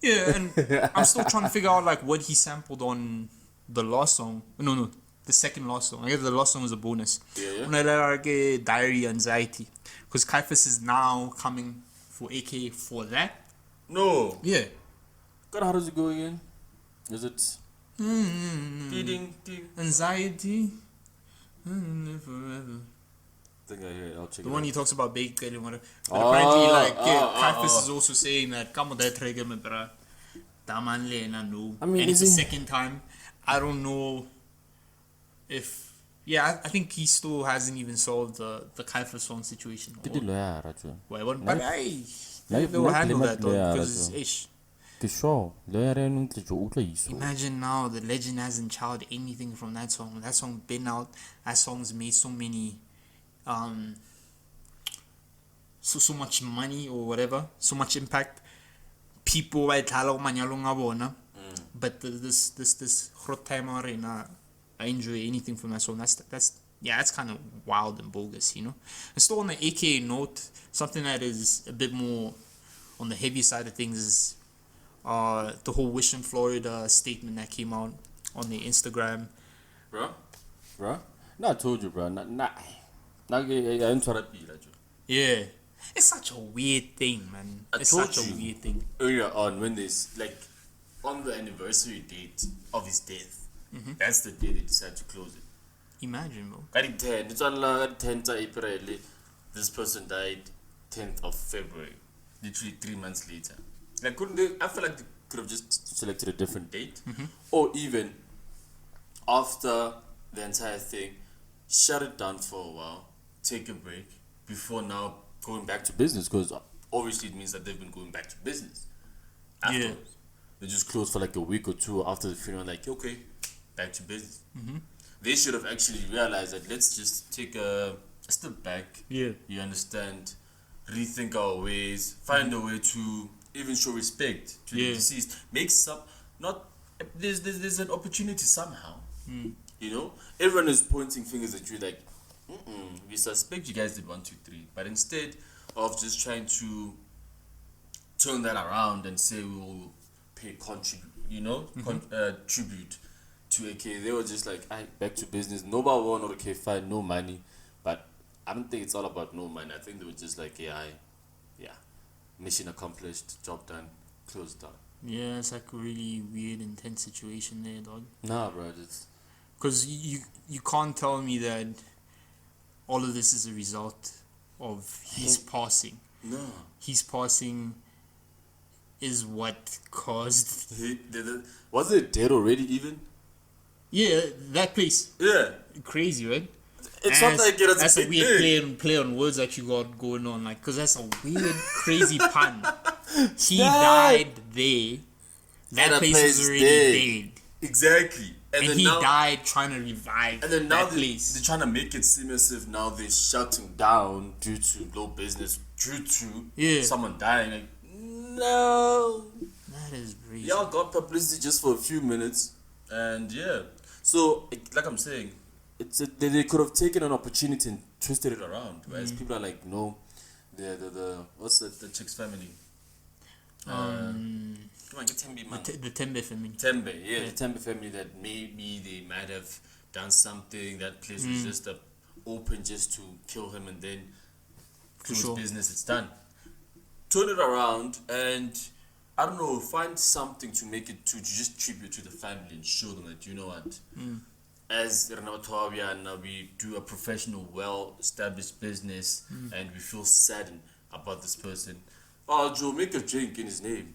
Yeah, and I'm still trying to figure out like what he sampled on the last song. No, the second last song. I guess the last song was a bonus. Yeah. When I like Diary Anxiety, because Caiphus is now coming for AK for that. No. Yeah. God, how does it go again? Is it feeding? Anxiety. Forever. I think I hear it. I'll check The it one out. he talks about bake and whatever. But Oh, apparently, like, oh, Caiphus oh. is also saying that, come on, that trigger me, bruh. Daman lena no. I mean, and it's the is he- second time. I don't know if. Yeah, I think he still hasn't even solved the Caiphus song situation. Ke dilo ya Rajo. But hey, Like- they will like handle lemma that, though, lawyer, because Rajo. ish. Ke sure. Lawyer eno ntlejo utlwa iso. Imagine now the legend hasn't child anything from that song. That song been out. That song's made so many so much money or whatever, so much impact. People right but this hot time arena, I enjoy anything from that song. That's kind of wild and bogus, you know. And still on the AKA note, something that is a bit more on the heavy side of things is the whole Wish in Florida statement that came out on the Instagram. Bro? No, I told you, bro. Yeah. It's such a weird thing, man. It's such a weird thing. Earlier on, when there's like on the anniversary date of his death, that's the day they decided to close it. Imagine, bro. It's on 10th of April. This person died 10th of February. Literally 3 months later. Like, I feel like they could have just selected a different date. Or even after the entire thing, shut it down for a while, take a break, before now going back to business. Because obviously it means that they've been going back to business. Afterwards. Yeah. They just closed for like a week or two after the funeral, like, okay, back to business. They should have actually realized that let's just take a step back. Yeah. You understand? Rethink our ways, find a way to even show respect to the deceased. Make some, not, there's an opportunity somehow. You know? Everyone is pointing fingers at you like, we suspect you guys did 1, 2, 3. But instead of just trying to turn that around and say we will pay tribute to AK, they were just like, back to business. Nobody won, okay, fine, no money. But I don't think it's all about no money. I think they were just like, mission accomplished, job done, closed down. Yeah, it's like a really weird, intense situation there, dog. Nah, bro, it's... Because you can't tell me that all of this is a result of his passing. No. His passing is what caused... Was it dead already even? Yeah, that place. Yeah. Crazy, right? It's not like it's that's a weird play on words that you got going on, like, because that's a weird, crazy pun. He died there. That place is already dead. Exactly. And then he now, died trying to revive and then now that place. They're trying to make it seem as if now they're shutting down due to low business, due to someone dying. Like, no. That is crazy. Y'all got publicity just for a few minutes. And so, like I'm saying, they could have taken an opportunity and twisted it around. Whereas people are like, no, the what's the chick's family? Come on, get Tembe, man. The Tembe family. The Tembe family, that maybe they might have done something. That place was just open just to kill him and then close business. It's done. Turn it around and, I don't know, find something to make it to just tribute to the family and show them that, you know what, as Renawatawia, we do a professional, well-established business and we feel saddened about this person. Oh, Joe, make a drink in his name.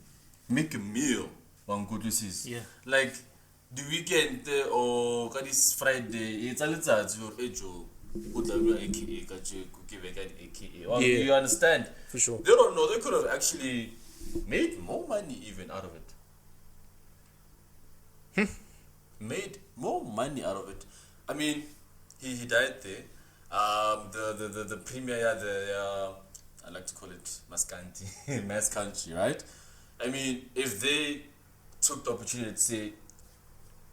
Make a meal. Yeah. Like, the weekend or this Friday, it's a little Joe. You understand? For sure. They don't know. They could have actually made more money even out of it. Made more money out of it. I mean, he died there. The premier, I like to call it Maskanti, Mass Country, right? I mean, if they took the opportunity to say,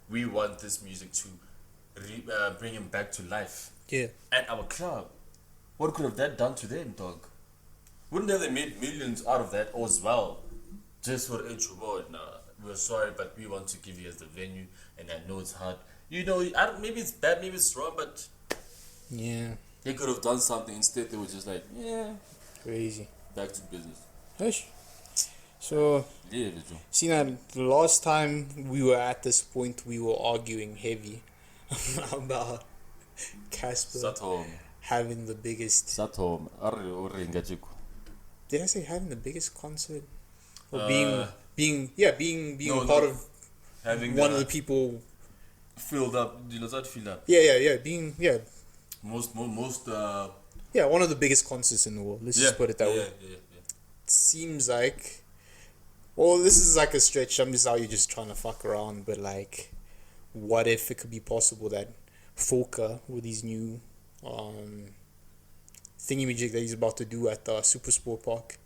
we want this music to bring him back to life at our club, what could have that done to them, dog? Wouldn't they have made millions out of that as well? Just for a board, nah, we're sorry, but we want to give you as the venue, and I know it's hard. You know, maybe it's bad, maybe it's wrong, but they could have done something. Instead, they were just like, crazy. Back to business. Hush. So, see, now, the last time we were at this point, we were arguing heavy about Casper having the biggest. Did I say having the biggest concert? Or being part of having one of the people filled up. You know, not filled up. Being most one of the biggest concerts in the world. Let's just put it that way. It seems like, well, this is like a stretch. I'm just out here just trying to fuck around, but like, what if it could be possible that Foca with these new thingamajig that he's about to do at Supersport Park.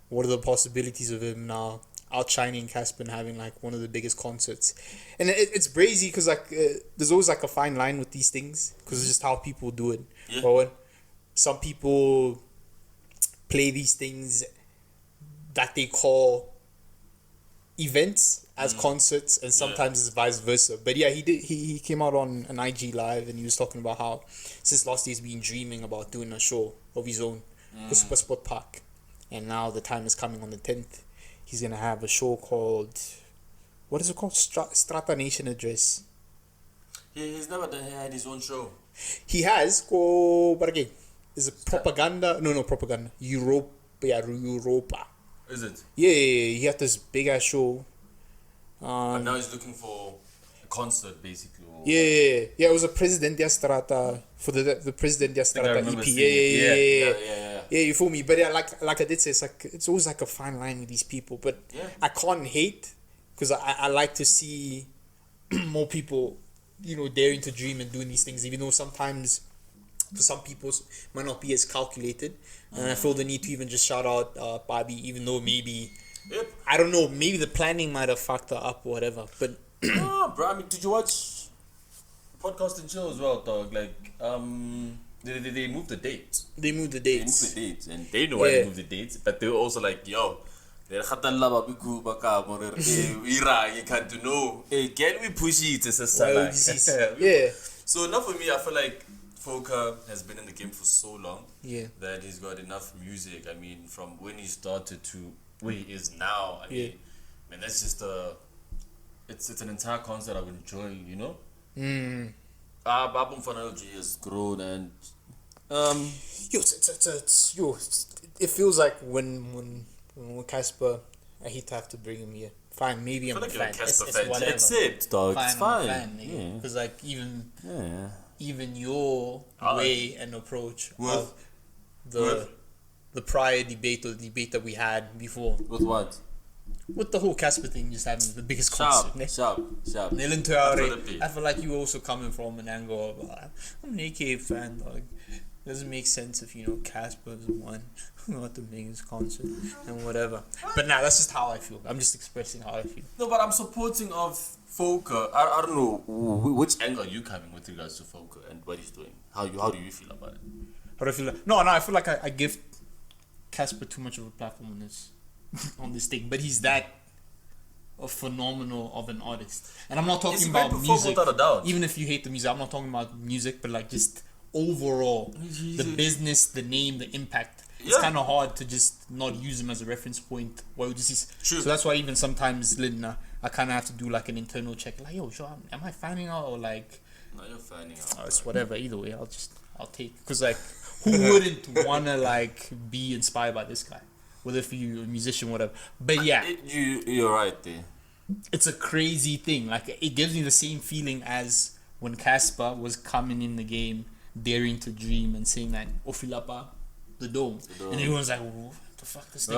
What are the possibilities of him now outshining Casper and having like one of the biggest concerts? And it's brazy because like there's always like a fine line with these things because it's just how people do it. Yeah. But when some people play these things that they call events as concerts, and sometimes it's vice versa. But yeah, he came out on an IG live and he was talking about how since last year he's been dreaming about doing a show of his own for Supersport Park, and now the time is coming on the 10th. He's gonna have a show called, what is it called? Strata Nation Address. He's never had his own show. He has but again, is it propaganda? No, propaganda. Europa. Is it? Yeah, he had this big ass show. But now he's looking for a concert, basically. Or Yeah. It was a President de Strata for the President de Strata remember EP. seeing it. Yeah, you feel me? But yeah, like I did say, it's always like a fine line with these people. But I can't hate because I like to see more people, daring to dream and doing these things, even though sometimes for some people it might not be as calculated. And I feel the need to even just shout out Bobby, even though maybe I don't know, maybe the planning might have fucked her up or whatever. But no, bro. I mean, did you watch Podcast and Chill as well, dog? Like, they moved the dates. They moved the They dates. moved the dates, and they know why they moved the dates. But they were also like, yo, you can't do no. Hey, can we push it? It's a Well, salad. yeah. So now for me, I feel like Foka has been in the game for so long that he's got enough music. I mean, from when he started to where he is now. I mean, man, that's just it's an entire concert I've enjoyed. Album Phonology has grown and it feels like when Casper, I hate to have to bring him here. Fine, maybe I'm a like you're a fan. Casper It's fan. whatever. Accept, dog. It's fine. Because like even your I- way and approach With- of the prior debate or the debate that we had before With what? with the whole Casper thing, just having the biggest concert. Sharp. Nelen That's what Traore, it be. I feel like you were also coming from an angle of I'm an AK fan, dog. Doesn't make sense if Casper's one, not the biggest concert and whatever. But nah, that's just how I feel. I'm just expressing how I feel. No, but I'm supporting of Foka. I don't know which angle are you coming with regards to Foka and what he's doing. How do you feel about it? How do I feel? No, I feel like I give Casper too much of a platform on this thing. But he's that a phenomenal of an artist, and I'm not talking He's a about great performer, music. without a doubt. Even if you hate the music, I'm not talking about music, but like just overall, the business, the name, the impact. It's kind of hard to just not use him as a reference point. True. So that's why even sometimes, Lynn, I kind of have to do like an internal check. Like, yo, sure, am I finding out or like? No, you're finding out. It's whatever. Either way, I'll take. Because like, who wouldn't wanna like be inspired by this guy? Whether if you're a musician, whatever. But yeah, You're right there. it's a crazy thing. Like it gives me the same feeling as when Casper was coming in the game, daring to dream and saying that Ofilapa, the dome, and everyone's like, what the fuck, this thing,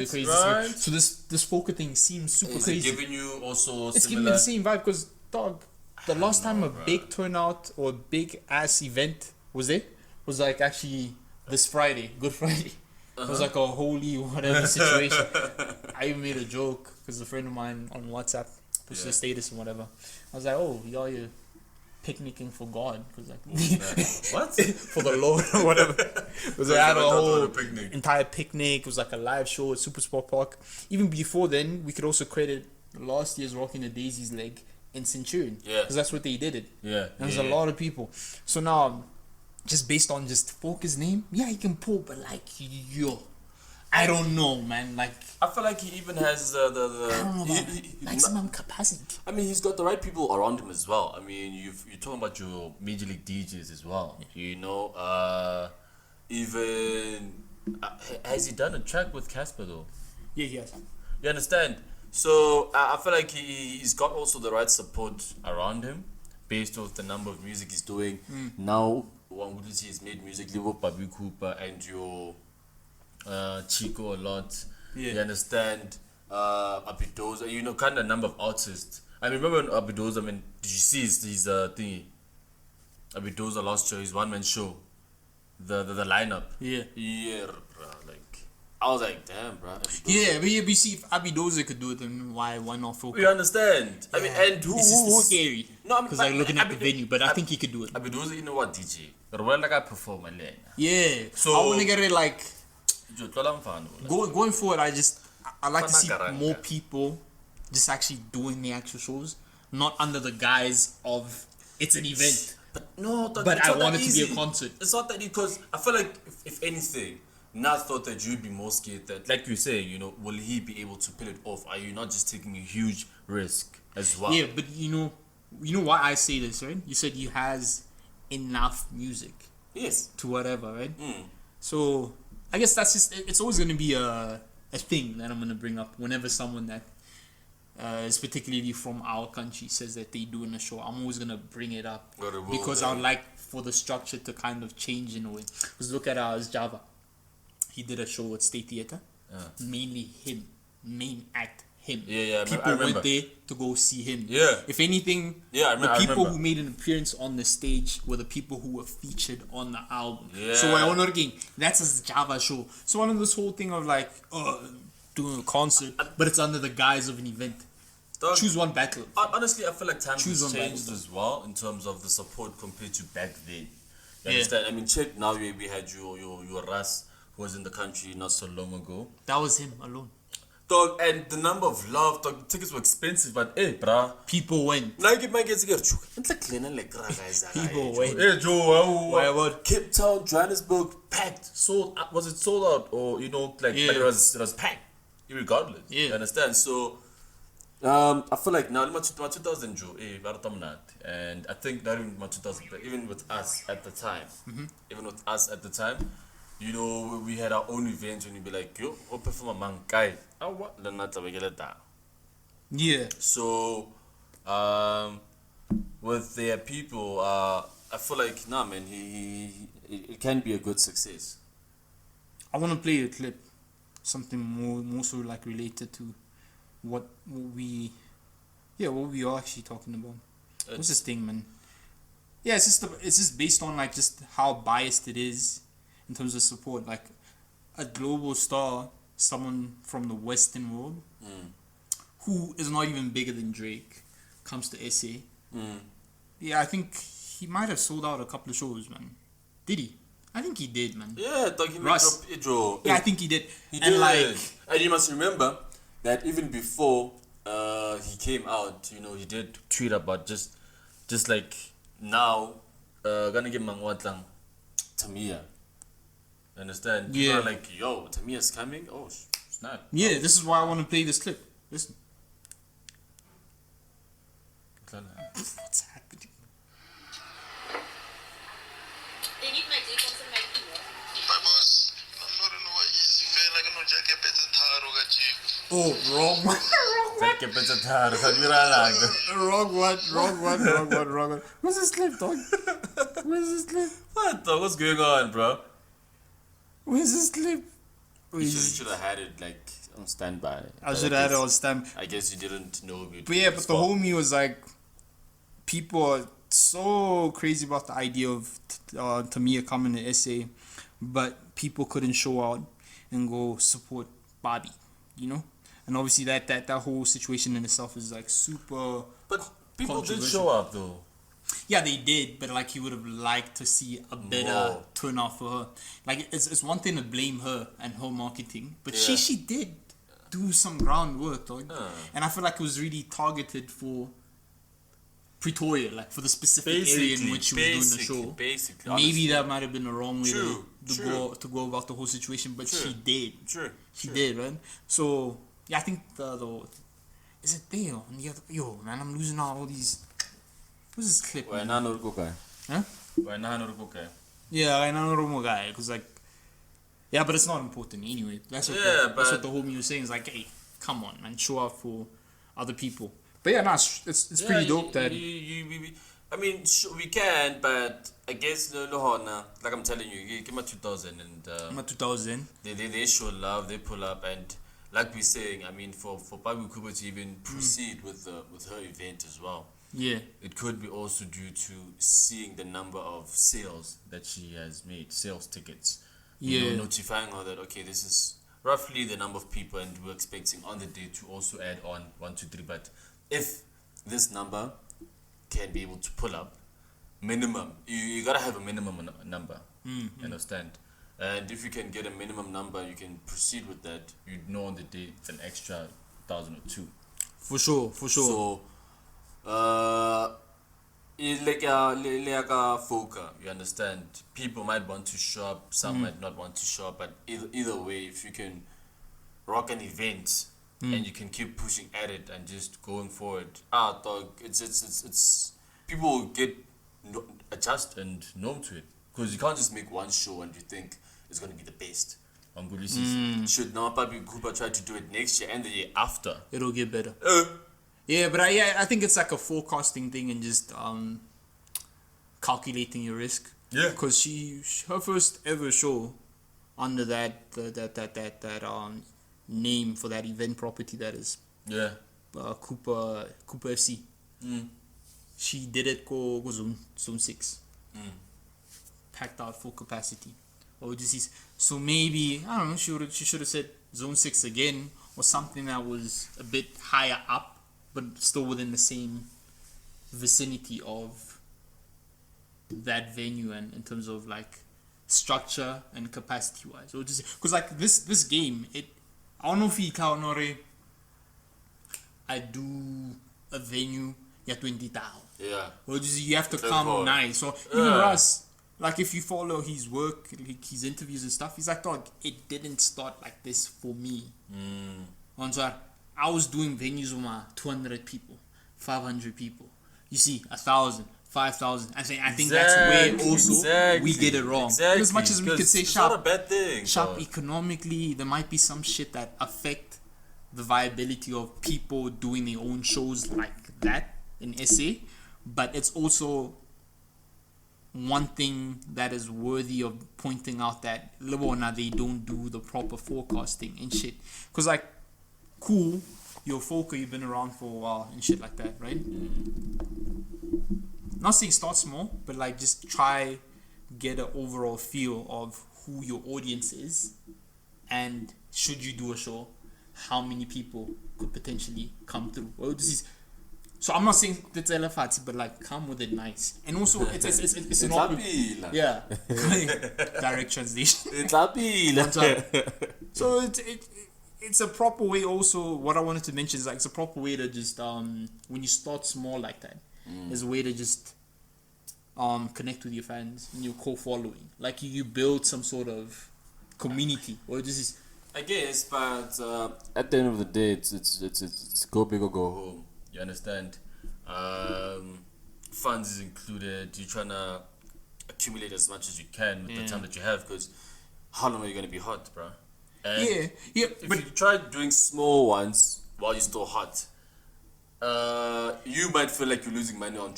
crazy. So this Foka thing seems super crazy. Is it giving you also It's giving me the same vibe because dog, the last time a big turnout or a big ass event was like actually this Friday, Good Friday. It was like a holy whatever situation. I even made a joke because a friend of mine on WhatsApp posted a status and whatever. I was like, oh, y'all, you're picnicking for God. Because like, what? for the Lord or whatever. Because they had a whole picnic. entire picnic. It was like a live show at Supersport Park. Even before then, we could also credit last year's Rocking the Daisies leg in Centurion. Yeah. Because that's what they did it. Yeah. And there's a lot of people. So now, just based on just Foka's name, yeah, he can pull, but like, I don't know, man. Like, I feel like he even has I don't know about maximum capacity. I mean, he's got the right people around him as well. I mean, you're talking about your major league DJs as well. Even has he done a track with Casper though? Yeah, he has. You understand? So I feel like he's got also the right support around him, based off the number of music he's doing. Now, one would see he's made music live up Babu Cooper and your Chico a lot. Yeah. You understand? Abidoza, kind of number of artists. I remember when Abidoza, did you see his thingy? Abidoza last show, his one-man show. the lineup. Yeah. Yeah, bro. Like I was like, damn, bro. Yeah, but you see, if Abidoza could do it, then why not Focus? You understand? I mean, and It's just scary. No, I mean, Because like looking at the venue, but I think he could do it. I mean, those you know what, DJ. Well, like I perform a lane. Yeah. So- I want to get it like Go. going forward. I like to see Fanakaranga. more people just actually doing the actual shows, not under the guise of it's an event. But no, But it's I not that want it to be a easy. concert. It's not that because I feel like if anything, Nas thought that you'd be more scared that, like you say, you know, will he be able to pull it off? Are you not just taking a huge risk as well? Yeah, but you know why I say this, right? You said he has enough music Yes. to whatever, right? Mm. So I guess that's just it's always gonna be a thing that I'm gonna bring up whenever someone that is particularly from our country says that they doing a show. I'm always gonna bring it up Got a rule because there. I would like for the structure to kind of change in a way. Because look at ours, Java. He did a show at State Theatre. Mainly him, main act him. Yeah, People I remember. went there to go see him. Yeah. If anything, Yeah, the I people remember. who made an appearance on the stage were the people who were featured on the album. Yeah. So I want again, that's a Java show. So one of this whole thing of like, doing a concert, but it's under the guise of an event. Dog, Choose one battle. Honestly, I feel like times Choose has on changed that. as well in terms of the support compared to back then. You Yeah. understand? I mean, check now. We had your Ras who was in the country not so long ago. That was him alone. Dog, and the number of love, dog, tickets were expensive, but hey, bruh. People went. Like it might get to get you. It's like cleaning like guys. People went. Hey Joe, Why what? Cape Town, Johannesburg, packed, sold. Was it sold out or you know like? Yeah. But it was packed, regardless. Yeah. You understand? So, I feel like now my 2000 Joe, and I think not even my 2000, but even with us at the time, you know, we had our own events and you'd be like, yo, go perform a man guy. What? Then that's how we get it down. Yeah. So, with their people, I feel like nah, man, it can be a good success. I want to play a clip, something more so like related to what we are actually talking about. What's this thing, man? Yeah, it's just based on like just how biased it is in terms of support. Like a global star, someone from the Western world, who is not even bigger than Drake, comes to SA. Yeah, I think he might have sold out a couple of shows, man. Did he? I think he did, man. Yeah, dog, he made Russ. up Pedro. Yeah, I think he did. He and did. like, And you must remember that even before he came out, you know, he did tweet about just like now, gonna give Mangwatlang Tamia. Understand? People Yeah. are like, yo, Tamia's coming. Oh, snap. yeah, this is why I want to play this clip. Listen. What's happening? They need my date on my finger. My boss, I'm not in what is fair like no jacket better taro gachik. Oh, wrong one. Wrong one. Where's this clip, dog? Where's this clip? What dog? What's going on, bro? Where's this clip? You should have had it like on standby. I should have had it on stamp. I guess you didn't know. But yeah, but the homie was like, people are so crazy about the idea of Tamia coming to SA, but people couldn't show out and go support Bobby, you know? And obviously that whole situation in itself is like super. But people did controversial. show up though. Yeah, they did, but like he would have liked to see a better More. turnout for her. Like it's one thing to blame her and her marketing, but Yeah. she did do some groundwork, dog. Yeah. And I feel like it was really targeted for Pretoria, like for the specific area in which she was doing the show. Basically, Maybe honestly. that might have been the wrong way True, to go about the whole situation, but True. she did. True. She did, right? So yeah, I think the is it there on the other? Yo, man, I'm losing out all these. What's this clip? Why man? not okay? Huh? Why not okay? Yeah, I know Romo guy, cause like, yeah, but it's not important anyway. That's what Yeah, that's but- what the homie was saying. Is like, hey, come on, man, show up for other people. But yeah, nah, it's pretty dope that. I mean, we can, but I guess no, like I'm telling you, give me 2000 and I'm at 2000. they show love, they pull up, and like we're saying, I mean, for Babu Kuba to even proceed with her event as well. Yeah. It could be also due to seeing the number of sales that she has made, sales tickets. You know, notifying her that, okay, this is roughly the number of people, and we're expecting on the day to also add on 1, 2, 3. But if this number can be able to pull up, minimum, you gotta have a minimum number. Understand? And if you can get a minimum number, you can proceed with that. You know on the day it's an extra 1,000 or 2. For sure. So, it's like a Foca, you understand? People might want to show up, some might not want to show up, but either way, if you can rock an event and you can keep pushing at it and just going forward, dog, it's people will get adjust and numb to it, because you can't just make one show and you think it's gonna be the best. Should now Papi Cooper try to do it next year and the year after? It'll get better. Yeah, but I think it's like a forecasting thing and just calculating your risk. Yeah. Because her first ever show under that name for that event property, that is Cooper FC. She did it go zone 6. Packed out full capacity. So maybe, I don't know, she should have said zone 6 again, or something that was a bit higher up, but still within the same vicinity of that venue, and in terms of like structure and capacity wise. Or just because like this game, I don't know if I do a venue 20,000. Yeah. Or just you have to come nice. So even Russ, like if you follow his work, like his interviews and stuff, he's like, dog, it didn't start like this for me. I was doing venues with my 200 people, 500 people. You see, 1,000, 5,000. I think that's where also we get it wrong. As much as we could say sharp, not a bad thing. Sharp economically, there might be some shit that affect the viability of people doing their own shows like that in SA, but it's also one thing that is worthy of pointing out, that Lebona, they don't do the proper forecasting and shit. Because like, cool, you're Foca, you've been around for a while and shit like that, right? Not saying start small, but like just try get an overall feel of who your audience is, and should you do a show, how many people could potentially come through. So I'm not saying that's elefati, but like come with it nice. And also it's an yeah. Direct translation. So it's a proper way also. What I wanted to mention is like it's a proper way to just when you start small like that, is a way to just connect with your fans and your core following. Like you build some sort of community, or this is, I guess, but at the end of the day, it's go big or go home. You understand? Funds is included. You're trying to accumulate as much as you can with the time that you have, because how long are you gonna be hot, bro? And but you try doing small ones while you're still hot, you might feel like you're losing money on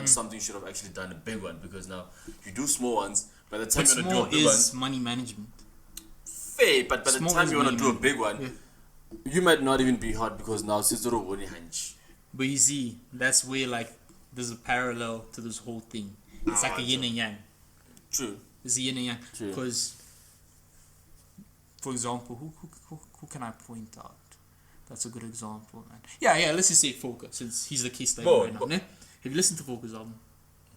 something you should have actually done a big one, because now you do small ones. By the time you want to do a big one, money management. Fair, but by the time you want to do a big one, you might not even be hot, because now Sizoro won't hunch. But you see, that's where like there's a parallel to this whole thing. It's like a yin and yang. True. It's a yin and yang. Because, for example, who can I point out? That's a good example, man. Yeah. Let's just say Foca, since he's the case study right now. Have you listened to Foca's album?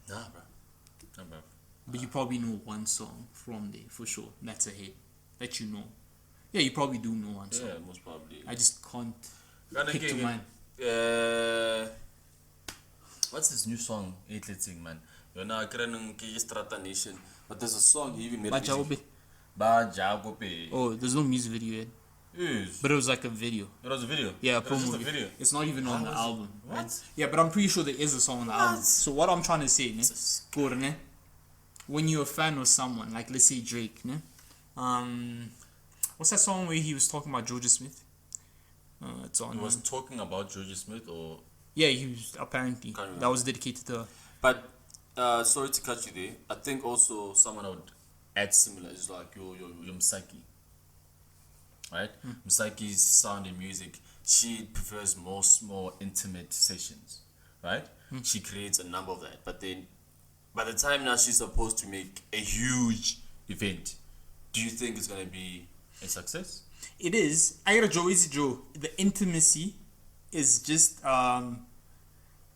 Nah, bro. But you probably know one song from there for sure. That's a hit that you know. Yeah, you probably do know one song. Yeah, most probably. I just can't pick to mind. What's this new song? Let's sing, man. You're now Strata Nation, but there's a song he even made. Bajagope. Oh, there's no music video yet. Yes. But it was like a video. It was a video. Yeah, it was just a video. It's not even on the album. What? Right? Yeah, but I'm pretty sure there is a song on the album. So what I'm trying to say, when you're a fan of someone, like let's say Drake, what's that song where he was talking about Georgia Smith? It's on. He was talking about Georgia Smith, or yeah, he was apparently that was dedicated to her. But sorry to cut you there. I think also someone I would add similar is like your Msaki. Right? Msaki's sound and music, she prefers more intimate sessions. right? She creates a number of that, but then by the time now she's supposed to make a huge event, do you think it's gonna be a success? It is. I gotta Joe. Easy Joe. The intimacy is just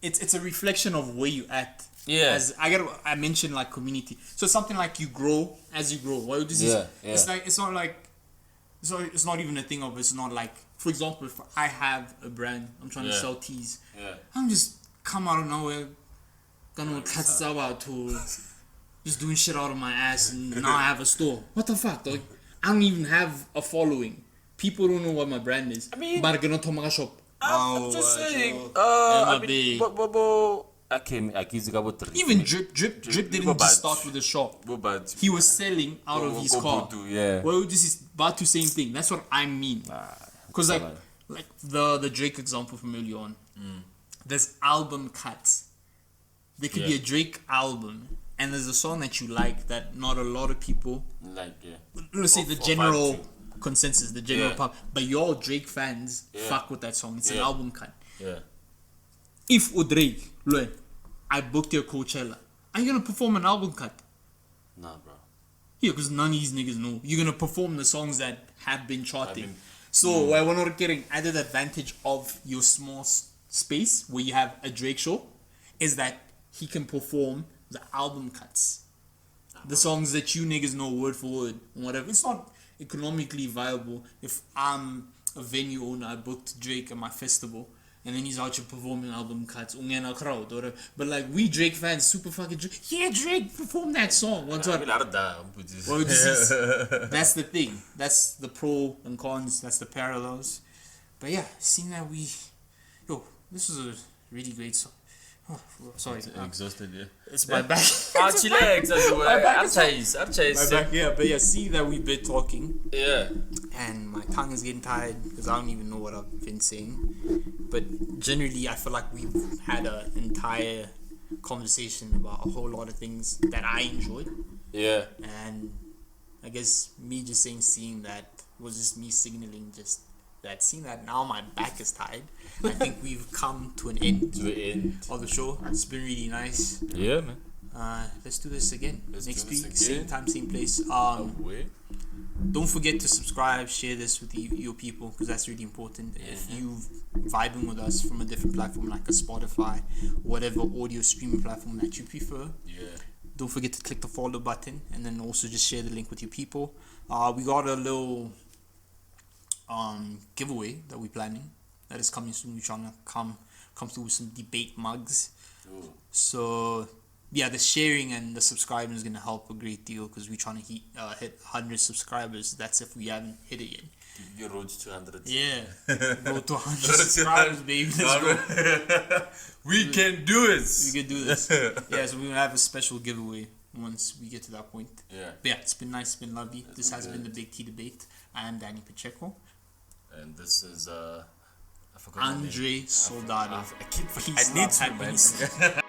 it's a reflection of where you at. Yeah. As I mentioned like community. So something like you grow as you grow. Well, this is, it's like it's not even a thing of it's not like, for example, if I have a brand, I'm trying to sell teas. Yeah. I'm just come out of nowhere, gonna cut out to just doing shit out of my ass, and now I have a store. What the fuck, dog? I don't even have a following. People don't know what my brand is. I mean, but gonna to my shop. I'm just saying. Even Drip didn't just start with a shop. He was selling out of his car. Well, this is about the same thing. That's what I mean. Because like the Drake example from earlier on. There's album cuts. There could be a Drake album, and there's a song that you like that not a lot of people like. Let's say the general consensus, the general pub, but your Drake fans fuck with that song. It's an album cut. Yeah. If Drake, look, I booked your Coachella, are you gonna perform an album cut? Nah, bro. Yeah, because none of these niggas know. You're gonna perform the songs that have been charting. So why we're not getting added advantage of your small space where you have a Drake show is that he can perform the album cuts, the songs that you niggas know word for word, whatever. It's not economically viable if I'm a venue owner, I booked Drake at my festival, and then he's out here performing album cuts, crowd, whatever. But like we Drake fans, super fucking Drake. Yeah, Drake performed that song. Well, this is, that's the thing. That's the pro and cons. That's the parallels. But yeah, seeing that this is a really great song. Oh, sorry, Exhausted, yeah. It's my back. Chillax, My back, yeah. But yeah, seeing that we've been talking. Yeah. And my tongue is getting tired because I don't even know what I've been saying. But generally, I feel like we've had an entire conversation about a whole lot of things that I enjoyed. Yeah. And I guess me just seeing that was just me signaling just that, seeing that now my back is tired. I think we've come to an end. Of the show. It's been really nice. Yeah, man. Let's do this again. Next week, again. same time, same place. Don't forget to subscribe, share this with your people because that's really important. If you vibing with us from a different platform like a Spotify, whatever audio streaming platform that you prefer, don't forget to click the follow button and then also just share the link with your people. We got a little giveaway that we're planning that is coming soon. We're trying to come through with some debate mugs. Ooh. So yeah, the sharing and the subscribing is going to help a great deal because we're trying to hit 100 subscribers. That's if we haven't hit it yet. You road to 100. Yeah, go to 100 subscribers, baby. Let's go. We can do it. We can do this. Yeah, so we're going to have a special giveaway once we get to that point. Yeah. But yeah, it's been nice. It's been lovely. This has been the Big T Debate. I am Danny Pacheco. And this is I forgot Andre Soldado. I need to, man.